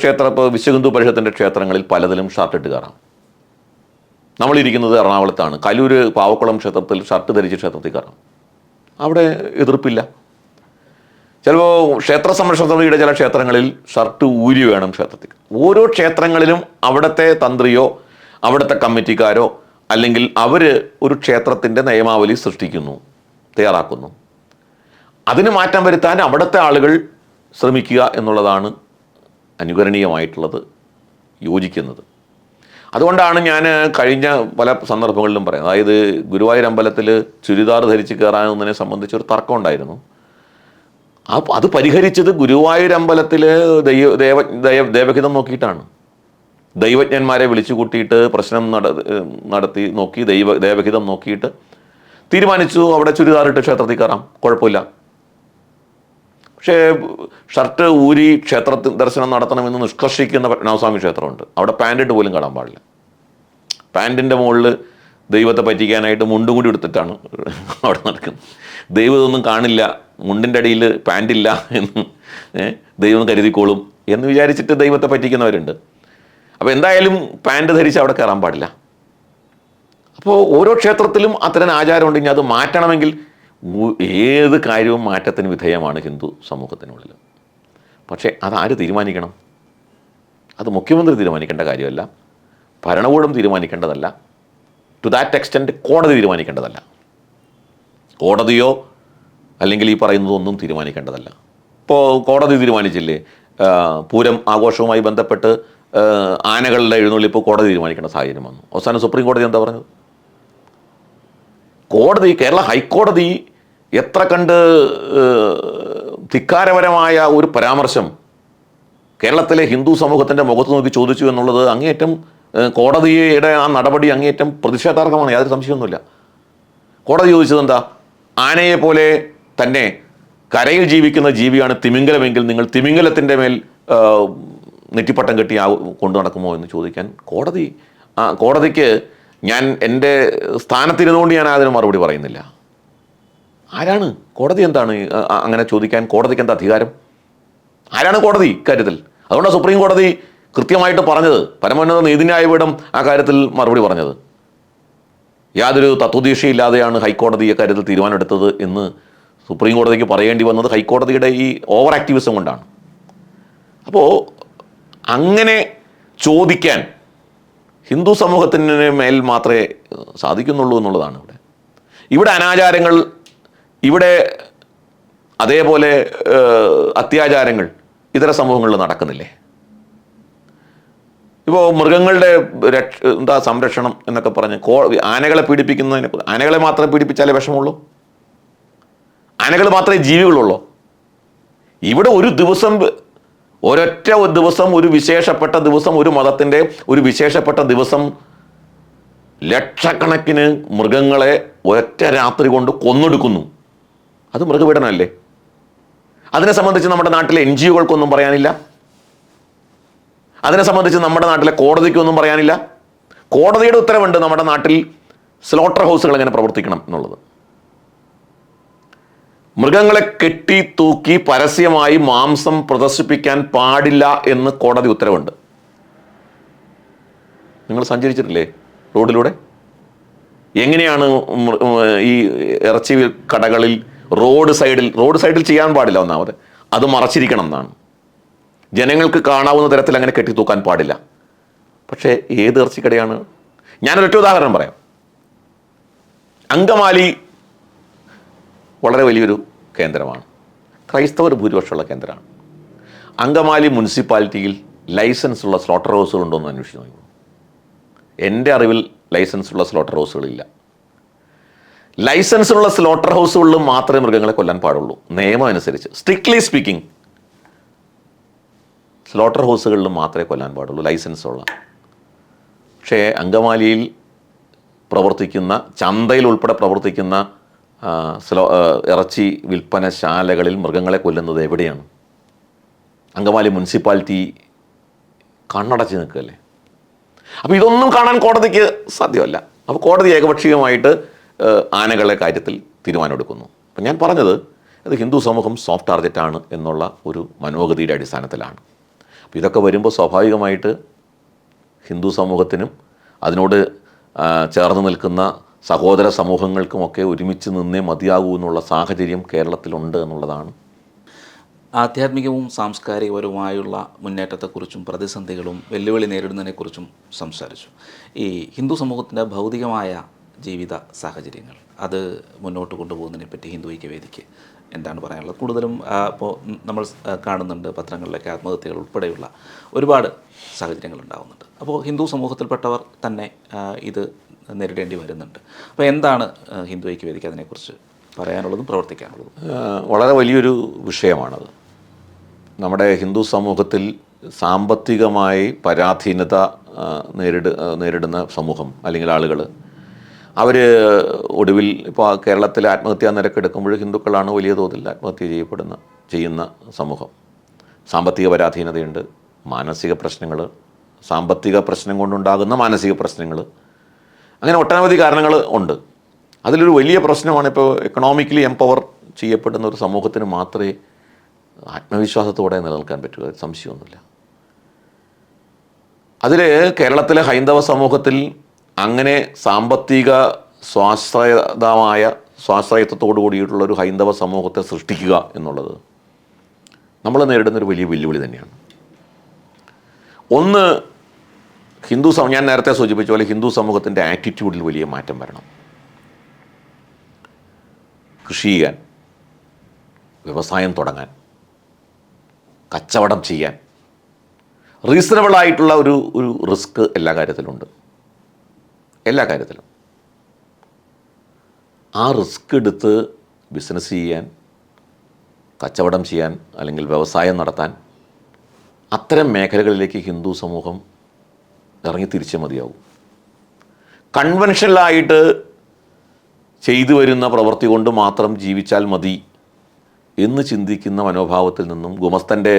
വിശ്വഹിന്ദു പരിഷത്തിൻ്റെ ക്ഷേത്രങ്ങളിൽ പലതിലും ഷർട്ട് ഇട്ട് കയറാം. നമ്മളിരിക്കുന്നത് എറണാകുളത്താണ്. കലൂര് പാവക്കുളം ക്ഷേത്രത്തിൽ ഷർട്ട് ധരിച്ച് ക്ഷേത്രത്തിൽ കയറാം, അവിടെ എതിർപ്പില്ല. ചിലപ്പോൾ ക്ഷേത്ര സംരക്ഷണ സമിതിയുടെ ചില ക്ഷേത്രങ്ങളിൽ ഷർട്ട് ഊരി വേണം ക്ഷേത്രത്തിൽ. ഓരോ ക്ഷേത്രങ്ങളിലും അവിടുത്തെ തന്ത്രിയോ അവിടുത്തെ കമ്മിറ്റിക്കാരോ അല്ലെങ്കിൽ അവർ ഒരു ക്ഷേത്രത്തിൻ്റെ നിയമാവലി സൃഷ്ടിക്കുന്നു, തയ്യാറാക്കുന്നു. അതിന് മാറ്റം വരുത്താൻ അവിടുത്തെ ആളുകൾ ശ്രമിക്കുക എന്നുള്ളതാണ് അനുകരണീയമായിട്ടുള്ളത്, യോജിക്കുന്നത്. അതുകൊണ്ടാണ് ഞാൻ കഴിഞ്ഞ പല സന്ദർഭങ്ങളിലും പറയുന്നത്, അതായത് ഗുരുവായൂർ അമ്പലത്തിൽ ചുരിദാർ ധരിച്ച് കയറാനൊന്നിനെ സംബന്ധിച്ചൊരു തർക്കം ഉണ്ടായിരുന്നു. അത് പരിഹരിച്ചത് ഗുരുവായൂർ അമ്പലത്തിൽ ദേവഹിതം നോക്കിയിട്ടാണ്. ദൈവജ്ഞന്മാരെ വിളിച്ചു കൂട്ടിയിട്ട് പ്രശ്നം നടത്തി നോക്കി ദേവഹിതം നോക്കിയിട്ട് തീരുമാനിച്ചു അവിടെ ചുരിദാറിട്ട് ക്ഷേത്രത്തിൽ കയറാം, കുഴപ്പമില്ല. പക്ഷേ ഷർട്ട് ഊരി ക്ഷേത്രത്തിൽ ദർശനം നടത്തണമെന്ന് നിഷ്കർഷിക്കുന്ന പത്മനാഭസ്വാമി ക്ഷേത്രമുണ്ട്. അവിടെ പാൻറ്റിട്ട് പോലും കാണാൻ പാടില്ല. പാൻറ്റിൻ്റെ മുകളിൽ ദൈവത്തെ പറ്റിക്കാനായിട്ട് മുണ്ടും കൂടി എടുത്തിട്ടാണ് അവിടെ നടക്കുന്നത്. ദൈവം ഇതൊന്നും കാണില്ല, മുണ്ടിൻ്റെ അടിയിൽ പാൻറ്റില്ല എന്ന് ദൈവം കരുതിക്കോളും എന്ന് വിചാരിച്ചിട്ട് ദൈവത്തെ പറ്റിക്കുന്നവരുണ്ട്. അപ്പോൾ എന്തായാലും പാൻറ്റ് ധരിച്ച് അവിടെ കയറാൻ പാടില്ല. അപ്പോൾ ഓരോ ക്ഷേത്രത്തിലും അത്തരം ആചാരമുണ്ട്. ഇനി അത് മാറ്റണമെങ്കിൽ ഏത് കാര്യവും മാറ്റത്തിന് വിധേയമാണ് ഹിന്ദു സമൂഹത്തിനുള്ളിൽ. പക്ഷേ അതാര് തീരുമാനിക്കണം? അത് മുഖ്യമന്ത്രി തീരുമാനിക്കേണ്ട കാര്യമല്ല, ഭരണകൂടം തീരുമാനിക്കേണ്ടതല്ല, ടു ദാറ്റ് എക്സ്റ്റെൻറ്റ് കോടതി തീരുമാനിക്കേണ്ടതല്ല, കോടതിയോ അല്ലെങ്കിൽ ഈ പറയുന്നതൊന്നും തീരുമാനിക്കേണ്ടതല്ല. ഇപ്പോൾ കോടതി തീരുമാനിച്ചില്ലേ, പൂരം ആഘോഷവുമായി ബന്ധപ്പെട്ട് ആനകളുടെ എഴുന്നള്ളിപ്പ് കോടതി തീരുമാനിക്കേണ്ട സാഹചര്യം വന്നു. അവസാനം സുപ്രീം കോടതി എന്താ പറഞ്ഞത്? കേരള ഹൈക്കോടതി എത്ര കണ്ട് ധിക്കാരപരമായ ഒരു പരാമർശം കേരളത്തിലെ ഹിന്ദു സമൂഹത്തിൻ്റെ മുഖത്ത് നോക്കി ചോദിച്ചു എന്നുള്ളത് അങ്ങേയറ്റം കോടതിയുടെ ആ നടപടി അങ്ങേയറ്റം പ്രതിഷേധാർഹമാണ്, യാതൊരു സംശയമൊന്നുമില്ല. കോടതി ചോദിച്ചത് എന്താ? ആനയെ പോലെ തന്നെ കരയിൽ ജീവിക്കുന്ന ജീവിയാണ് തിമിംഗലമെങ്കിൽ നിങ്ങൾ തിമിംഗലത്തിൻ്റെ മേൽ നെറ്റിപ്പട്ടം കെട്ടി കൊണ്ടു നടക്കുമോ എന്ന് ചോദിക്കാൻ കോടതിക്ക് ഞാൻ എൻ്റെ സ്ഥാനത്തിരുന്നുകൊണ്ട് ഞാൻ അതിന് മറുപടി പറയുന്നില്ല. ആരാണ് കോടതി? എന്താണ് അങ്ങനെ ചോദിക്കാൻ കോടതിക്ക് എന്താ അധികാരം? ആരാണ് കോടതി ഇക്കാര്യത്തിൽ? അതുകൊണ്ടാണ് സുപ്രീം കോടതി കൃത്യമായിട്ട് പറഞ്ഞത്, പരമോന്നത നീതിന്യായ പീഠം ആ കാര്യത്തിൽ മറുപടി പറഞ്ഞത്. യാതൊരു തത്വദീക്ഷയില്ലാതെയാണ് ഹൈക്കോടതി ഇക്കാര്യത്തിൽ തീരുമാനമെടുത്തത് എന്ന് സുപ്രീം കോടതിക്ക് പറയേണ്ടി വന്നത് ഹൈക്കോടതിയുടെ ഈ ഓവർ ആക്ടിവിസം കൊണ്ടാണ്. അപ്പോൾ അങ്ങനെ ചോദിക്കാൻ ഹിന്ദു സമൂഹത്തിന് മേൽ മാത്രമേ സാധിക്കുന്നുള്ളൂ എന്നുള്ളതാണ്. ഇവിടെ അനാചാരങ്ങൾ, ഇവിടെ അതേപോലെ അത്യാചാരങ്ങൾ ഇതര സമൂഹങ്ങളിൽ നടക്കുന്നില്ലേ? ഇപ്പോൾ മൃഗങ്ങളുടെ സംരക്ഷണം എന്നൊക്കെ പറഞ്ഞ് ആനകളെ പീഡിപ്പിക്കുന്നതിനെ, ആനകളെ മാത്രമേ പീഡിപ്പിച്ചാലേ വിഷമമുള്ളൂ? ആനകൾ മാത്രമേ ജീവികളുള്ളൂ? ഇവിടെ ഒരു ദിവസം, ഒരൊറ്റ ദിവസം, ഒരു വിശേഷപ്പെട്ട ദിവസം, ഒരു മതത്തിൻ്റെ ഒരു വിശേഷപ്പെട്ട ദിവസം ലക്ഷക്കണക്കിന് മൃഗങ്ങളെ ഒറ്റ രാത്രി കൊണ്ട് കൊന്നൊടുക്കുന്നു. അത് മൃഗപീഡനമല്ലേ? അതിനെ സംബന്ധിച്ച് നമ്മുടെ നാട്ടിലെ NGOകൾക്കൊന്നും പറയാനില്ല. അതിനെ സംബന്ധിച്ച് നമ്മുടെ നാട്ടിലെ കോടതിക്കൊന്നും പറയാനില്ല. കോടതിയുടെ ഉത്തരവുണ്ട് നമ്മുടെ നാട്ടിൽ സ്ലോട്ടർ ഹൗസുകൾ എങ്ങനെ പ്രവർത്തിക്കണം എന്നുള്ളത്. മൃഗങ്ങളെ കെട്ടി തൂക്കി പരസ്യമായി മാംസം പ്രദർശിപ്പിക്കാൻ പാടില്ല എന്ന് കോടതി ഉത്തരവുണ്ട്. നിങ്ങൾ സഞ്ചരിച്ചിട്ടില്ലേ റോഡിലൂടെ? എങ്ങനെയാണ് ഈ ഇറച്ചി കടകളിൽ റോഡ് സൈഡിൽ ചെയ്യാൻ പാടില്ല. ഒന്നാമത് അത് മറച്ചിരിക്കണം എന്നാണ്. ജനങ്ങൾക്ക് കാണാവുന്ന തരത്തിൽ അങ്ങനെ കെട്ടിത്തൂക്കാൻ പാടില്ല. പക്ഷേ ഏത് ഇറച്ചിക്കടയാണ്? ഞാനൊരൊറ്റ ഉദാഹരണം പറയാം. അങ്കമാലി വളരെ വലിയൊരു കേന്ദ്രമാണ്, ക്രൈസ്തവർ ഭൂരിപക്ഷമുള്ള കേന്ദ്രമാണ്. അങ്കമാലി മുനിസിപ്പാലിറ്റിയിൽ ലൈസൻസ് ഉള്ള സ്ലോട്ടർ ഹൗസുകളുണ്ടോ എന്ന് അന്വേഷിച്ച് നോക്കൂ. എൻ്റെ അറിവിൽ ലൈസൻസ് ഉള്ള സ്ലോട്ടർ ഹൗസുകളില്ല. ലൈസൻസ് ഉള്ള സ്ലോട്ടർ ഹൗസുകളിൽ മാത്രമേ മൃഗങ്ങളെ കൊല്ലാൻ പാടുള്ളൂ നിയമം അനുസരിച്ച്. സ്ട്രിക്ട്ലി സ്പീക്കിംഗ് സ്ലോട്ടർ ഹൗസുകളിൽ മാത്രമേ കൊല്ലാൻ പാടുള്ളൂ ലൈസൻസ് ഉള്ള. പക്ഷേ അങ്കമാലിയിൽ പ്രവർത്തിക്കുന്ന, ചന്തയിൽ ഉൾപ്പെടെ പ്രവർത്തിക്കുന്ന ഇറച്ചി വിൽപ്പനശാലകളിൽ മൃഗങ്ങളെ കൊല്ലുന്നത് എവിടെയാണ്? അങ്കമാലി മുനിസിപ്പാലിറ്റി കണ്ണടച്ച് നിൽക്കുകയല്ലേ? അപ്പോൾ ഇതൊന്നും കാണാൻ കോടതിക്ക് സാധ്യമല്ല. അപ്പോൾ കോടതി ഏകപക്ഷീയമായിട്ട് ആനകളെ കാര്യത്തിൽ തീരുമാനമെടുക്കുന്നു. അപ്പം ഞാൻ പറഞ്ഞത് അത് ഹിന്ദു സമൂഹം സോഫ്റ്റ് ടാർഗറ്റാണ് എന്നുള്ള ഒരു മനോഗതിയുടെ അടിസ്ഥാനത്തിലാണ്. അപ്പോൾ ഇതൊക്കെ വരുമ്പോൾ സ്വാഭാവികമായിട്ട് ഹിന്ദു സമൂഹത്തിനും അതിനോട് ചേർന്ന് നിൽക്കുന്ന സഹോദര സമൂഹങ്ങൾക്കുമൊക്കെ ഒരുമിച്ച് നിന്നേ മതിയാകൂ എന്നുള്ള സാഹചര്യം കേരളത്തിലുണ്ട് എന്നുള്ളതാണ്. ആധ്യാത്മികവും സാംസ്കാരികപരവുമായുള്ള മുന്നേറ്റത്തെക്കുറിച്ചും പ്രതിസന്ധികളും വെല്ലുവിളി നേരിടുന്നതിനെക്കുറിച്ചും സംസാരിച്ചു. ഈ ഹിന്ദു സമൂഹത്തിൻ്റെ ഭൗതികമായ ജീവിത സാഹചര്യങ്ങൾ അത് മുന്നോട്ട് കൊണ്ടുപോകുന്നതിനെപ്പറ്റി ഹിന്ദു ഐക്യവേദിക്ക് എന്താണ് പറയാനുള്ളത്? കൂടുതലും ഇപ്പോൾ നമ്മൾ കാണുന്നുണ്ട് പത്രങ്ങളിലൊക്കെ ആത്മഹത്യകൾ ഉൾപ്പെടെയുള്ള ഒരുപാട് സാഹചര്യങ്ങൾ ഉണ്ടാകുന്നുണ്ട്. അപ്പോൾ ഹിന്ദു സമൂഹത്തിൽപ്പെട്ടവർ തന്നെ ഇത് നേരിടേണ്ടി വരുന്നുണ്ട്. അപ്പോൾ എന്താണ് ഹിന്ദു ഐക്യവേദിക്ക് അതിനെക്കുറിച്ച് പറയാനുള്ളതും പ്രവർത്തിക്കാനുള്ളതും? വളരെ വലിയൊരു വിഷയമാണത്. നമ്മുടെ ഹിന്ദു സമൂഹത്തിൽ സാമ്പത്തികമായി പരാധീനത നേരിടുന്ന സമൂഹം അല്ലെങ്കിൽ ആളുകൾ, അവർ ഒടുവിൽ ഇപ്പോൾ കേരളത്തിൽ ആത്മഹത്യാ നിരക്ക് എടുക്കുമ്പോൾ ഹിന്ദുക്കളാണ് വലിയ തോതിൽ ആത്മഹത്യ ചെയ്യുന്ന സമൂഹം. സാമ്പത്തിക പരാധീനതയുണ്ട്, മാനസിക പ്രശ്നങ്ങൾ, സാമ്പത്തിക പ്രശ്നം കൊണ്ടുണ്ടാകുന്ന മാനസിക പ്രശ്നങ്ങൾ, അങ്ങനെ ഒട്ടനവധി കാരണങ്ങൾ ഉണ്ട്. അതിലൊരു വലിയ പ്രശ്നമാണ് ഇപ്പോൾ എക്കണോമിക്കലി എംപവർ ചെയ്യപ്പെടുന്ന ഒരു സമൂഹത്തിന് മാത്രമേ ആത്മവിശ്വാസത്തോടെ നിലനിൽക്കാൻ പറ്റൂ, സംശയമൊന്നുമില്ല. അതിൽ കേരളത്തിലെ ഹൈന്ദവ സമൂഹത്തിൽ അങ്ങനെ സാമ്പത്തിക സ്വാശ്രയത്വത്തോടു കൂടിയിട്ടുള്ളൊരു ഹൈന്ദവ സമൂഹത്തെ സൃഷ്ടിക്കുക എന്നുള്ളത് നമ്മൾ നേരിടുന്നൊരു വലിയ വെല്ലുവിളി തന്നെയാണ്. ഒന്ന്, ഞാൻ നേരത്തെ സൂചിപ്പിച്ച പോലെ ഹിന്ദു സമൂഹത്തിൻ്റെ ആറ്റിറ്റ്യൂഡിൽ വലിയ മാറ്റം വരണം. കൃഷി ചെയ്യാൻ, വ്യവസായം തുടങ്ങാൻ, കച്ചവടം ചെയ്യാൻ റീസണബിളായിട്ടുള്ള ഒരു റിസ്ക് എല്ലാ കാര്യത്തിലുണ്ട്. ആ റിസ്ക് എടുത്ത് ബിസിനസ് ചെയ്യാൻ, കച്ചവടം ചെയ്യാൻ അല്ലെങ്കിൽ വ്യവസായം നടത്താൻ അത്തരം മേഖലകളിലേക്ക് ഹിന്ദു സമൂഹം ഇറങ്ങി തിരിച്ചേ മതിയാവും. കൺവെൻഷനലായിട്ട് ചെയ്തു വരുന്ന പ്രവൃത്തി കൊണ്ട് മാത്രം ജീവിച്ചാൽ മതി എന്ന് ചിന്തിക്കുന്ന മനോഭാവത്തിൽ നിന്നും, ഗുമസ്തൻ്റെ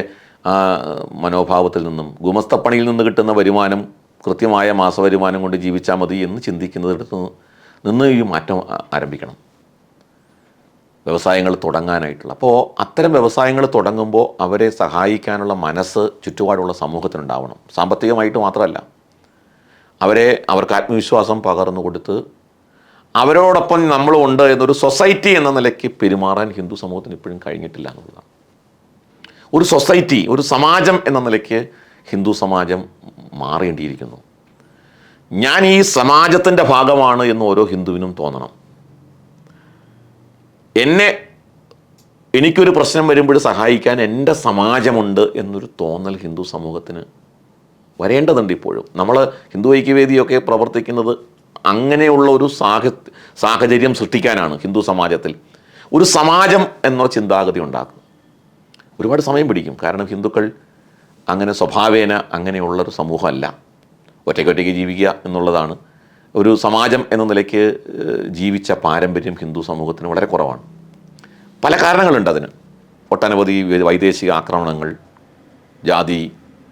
മനോഭാവത്തിൽ നിന്നും, ഗുമസ്തപ്പണിയിൽ നിന്ന് കിട്ടുന്ന വരുമാനം കൃത്യമായ മാസവരുമാനം കൊണ്ട് ജീവിച്ചാൽ മതി എന്ന് ചിന്തിക്കുന്നിടത്ത് നിന്ന് ഈ മാറ്റം ആരംഭിക്കണം. വ്യവസായങ്ങൾ തുടങ്ങാനായിട്ടുള്ള. അപ്പോൾ അത്തരം വ്യവസായങ്ങൾ തുടങ്ങുമ്പോൾ അവരെ സഹായിക്കാനുള്ള മനസ്സ് ചുറ്റുപാടുള്ള സമൂഹത്തിനുണ്ടാവണം. സാമ്പത്തികമായിട്ട് മാത്രമല്ല, അവർക്ക് ആത്മവിശ്വാസം പകർന്നു കൊടുത്ത് അവരോടൊപ്പം നമ്മളും ഉണ്ട് എന്നൊരു സൊസൈറ്റി എന്ന നിലയ്ക്ക് പെരുമാറാൻ ഹിന്ദു സമൂഹത്തിന് ഇപ്പോഴും കഴിഞ്ഞിട്ടില്ല എന്നുള്ളതാണ്. ഒരു സൊസൈറ്റി, ഒരു സമാജം എന്ന നിലയ്ക്ക് ഹിന്ദു സമാജം മാറേണ്ടിയിരിക്കുന്നു. ഞാൻ ഈ സമാജത്തിൻ്റെ ഭാഗമാണ് എന്ന് ഓരോ ഹിന്ദുവിനും തോന്നണം. എനിക്കൊരു പ്രശ്നം വരുമ്പോൾ സഹായിക്കാൻ എൻ്റെ സമാജമുണ്ട് എന്നൊരു തോന്നൽ ഹിന്ദു സമൂഹത്തിന് വരേണ്ടതുണ്ട്. ഇപ്പോഴും നമ്മൾ ഹിന്ദു ഐക്യവേദിയൊക്കെ പ്രവർത്തിക്കുന്നത് അങ്ങനെയുള്ള ഒരു സാഹചര്യം സൃഷ്ടിക്കാനാണ്. ഹിന്ദു സമാജത്തിൽ ഒരു സമാജം എന്ന ചിന്താഗതി ഉണ്ടാക്കും. ഒരുപാട് സമയം പിടിക്കും. കാരണം ഹിന്ദുക്കൾ അങ്ങനെ സ്വഭാവേന അങ്ങനെയുള്ളൊരു സമൂഹമല്ല. ഒറ്റയ്ക്കൊറ്റയ്ക്ക് ജീവിക്കുക എന്നുള്ളതാണ്. ഒരു സമാജം എന്ന നിലയ്ക്ക് ജീവിച്ച പാരമ്പര്യം ഹിന്ദു സമൂഹത്തിന് വളരെ കുറവാണ്. പല കാരണങ്ങളുണ്ട് അതിന്. ഒട്ടനവധി വൈദേശിക ആക്രമണങ്ങൾ, ജാതി,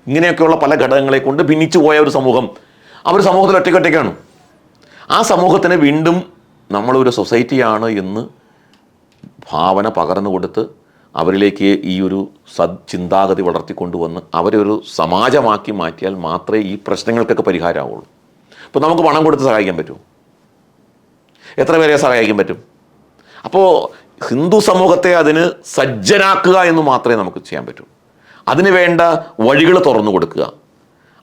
ഇങ്ങനെയൊക്കെയുള്ള പല ഘടകങ്ങളെ കൊണ്ട് ഭിന്നിച്ചു പോയ ഒരു സമൂഹം. അവർ സമൂഹത്തിൽ ഒറ്റയ്ക്കൊറ്റയ്ക്കാണ്. ആ സമൂഹത്തിന് വീണ്ടും നമ്മളൊരു സൊസൈറ്റിയാണ് എന്ന് ഭാവന പകർന്നു കൊടുത്ത് അവരിലേക്ക് ഈ ഒരു ചിന്താഗതി വളർത്തിക്കൊണ്ടുവന്ന് അവരെ ഒരു സമാജമാക്കി മാറ്റിയാൽ മാത്രമേ ഈ പ്രശ്നങ്ങൾക്കൊക്കെ പരിഹാരമാവുള്ളൂ. ഇപ്പോൾ നമുക്ക് പണം കൊടുത്ത് സഹായിക്കാൻ പറ്റുമോ? എത്ര പേരെ സഹായിക്കാൻ പറ്റും? അപ്പോൾ ഹിന്ദു സമൂഹത്തെ അതിന് സജ്ജനാക്കുക എന്ന് മാത്രമേ നമുക്ക് ചെയ്യാൻ പറ്റൂ. അതിന് വേണ്ട വഴികൾ തുറന്നു കൊടുക്കുക,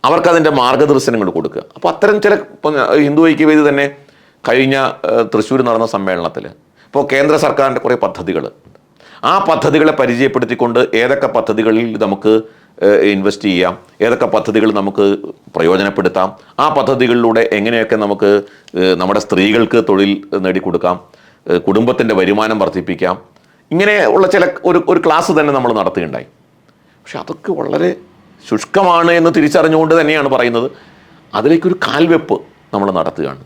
അവർക്കതിൻ്റെ മാർഗദർശനങ്ങൾ കൊടുക്കുക. അപ്പോൾ അത്തരം ചില ഹിന്ദു ഐക്യവേദി തന്നെ കഴിഞ്ഞ തൃശ്ശൂർ നടന്ന സമ്മേളനത്തിൽ ഇപ്പോൾ കേന്ദ്ര സർക്കാരിൻ്റെ കുറേ പദ്ധതികൾ, ആ പദ്ധതികളെ പരിചയപ്പെടുത്തിക്കൊണ്ട് ഏതൊക്കെ പദ്ധതികളിൽ നമുക്ക് ഇൻവെസ്റ്റ് ചെയ്യാം, ഏതൊക്കെ പദ്ധതികൾ നമുക്ക് പ്രയോജനപ്പെടുത്താം, ആ പദ്ധതികളിലൂടെ എങ്ങനെയൊക്കെ നമുക്ക് നമ്മുടെ സ്ത്രീകൾക്ക് തൊഴിൽ നേടിക്കൊടുക്കാം, കുടുംബത്തിൻ്റെ വരുമാനം വർദ്ധിപ്പിക്കാം, ഇങ്ങനെയുള്ള ഒരു ക്ലാസ് തന്നെ നമ്മൾ നടത്തുകയുണ്ടായി. പക്ഷെ അതൊക്കെ വളരെ ശുഷ്കമാണ് എന്ന് തിരിച്ചറിഞ്ഞുകൊണ്ട് തന്നെയാണ് പറയുന്നത്. അതിലേക്കൊരു കാൽവെപ്പ് നമ്മൾ നടത്തുകയാണ്.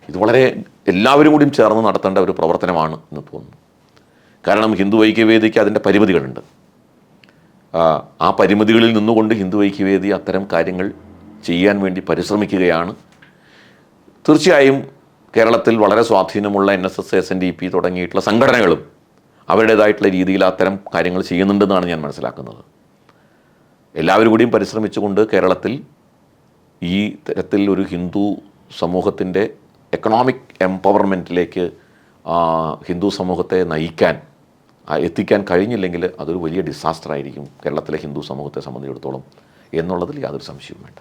ഇത് വളരെ എല്ലാവരും കൂടിയും ചേർന്ന് നടത്തേണ്ട ഒരു പ്രവർത്തനമാണ് എന്ന് തോന്നുന്നു. കാരണം ഹിന്ദു ഐക്യവേദിക്ക് അതിൻ്റെ പരിമിതികളുണ്ട്. ആ പരിമിതികളിൽ നിന്നുകൊണ്ട് ഹിന്ദു ഐക്യവേദി അത്തരം കാര്യങ്ങൾ ചെയ്യാൻ വേണ്ടി പരിശ്രമിക്കുകയാണ്. തീർച്ചയായും കേരളത്തിൽ വളരെ സ്വാധീനമുള്ള NSS, SNDP തുടങ്ങിയിട്ടുള്ള സംഘടനകളും അവരുടേതായിട്ടുള്ള രീതിയിൽ അത്തരം കാര്യങ്ങൾ ചെയ്യുന്നുണ്ടെന്നാണ് ഞാൻ മനസ്സിലാക്കുന്നത്. എല്ലാവരും കൂടിയും പരിശ്രമിച്ചുകൊണ്ട് കേരളത്തിൽ ഈ തരത്തിൽ ഒരു ഹിന്ദു സമൂഹത്തിൻ്റെ എക്കണോമിക് എംപവർമെൻറ്റിലേക്ക് ഹിന്ദു സമൂഹത്തെ എത്തിക്കാൻ കഴിഞ്ഞില്ലെങ്കിൽ അതൊരു വലിയ ഡിസാസ്റ്റർ ആയിരിക്കും കേരളത്തിലെ ഹിന്ദു സമൂഹത്തെ സംബന്ധിച്ചിടത്തോളം എന്നുള്ളതിൽ യാതൊരു സംശയവും വേണ്ട.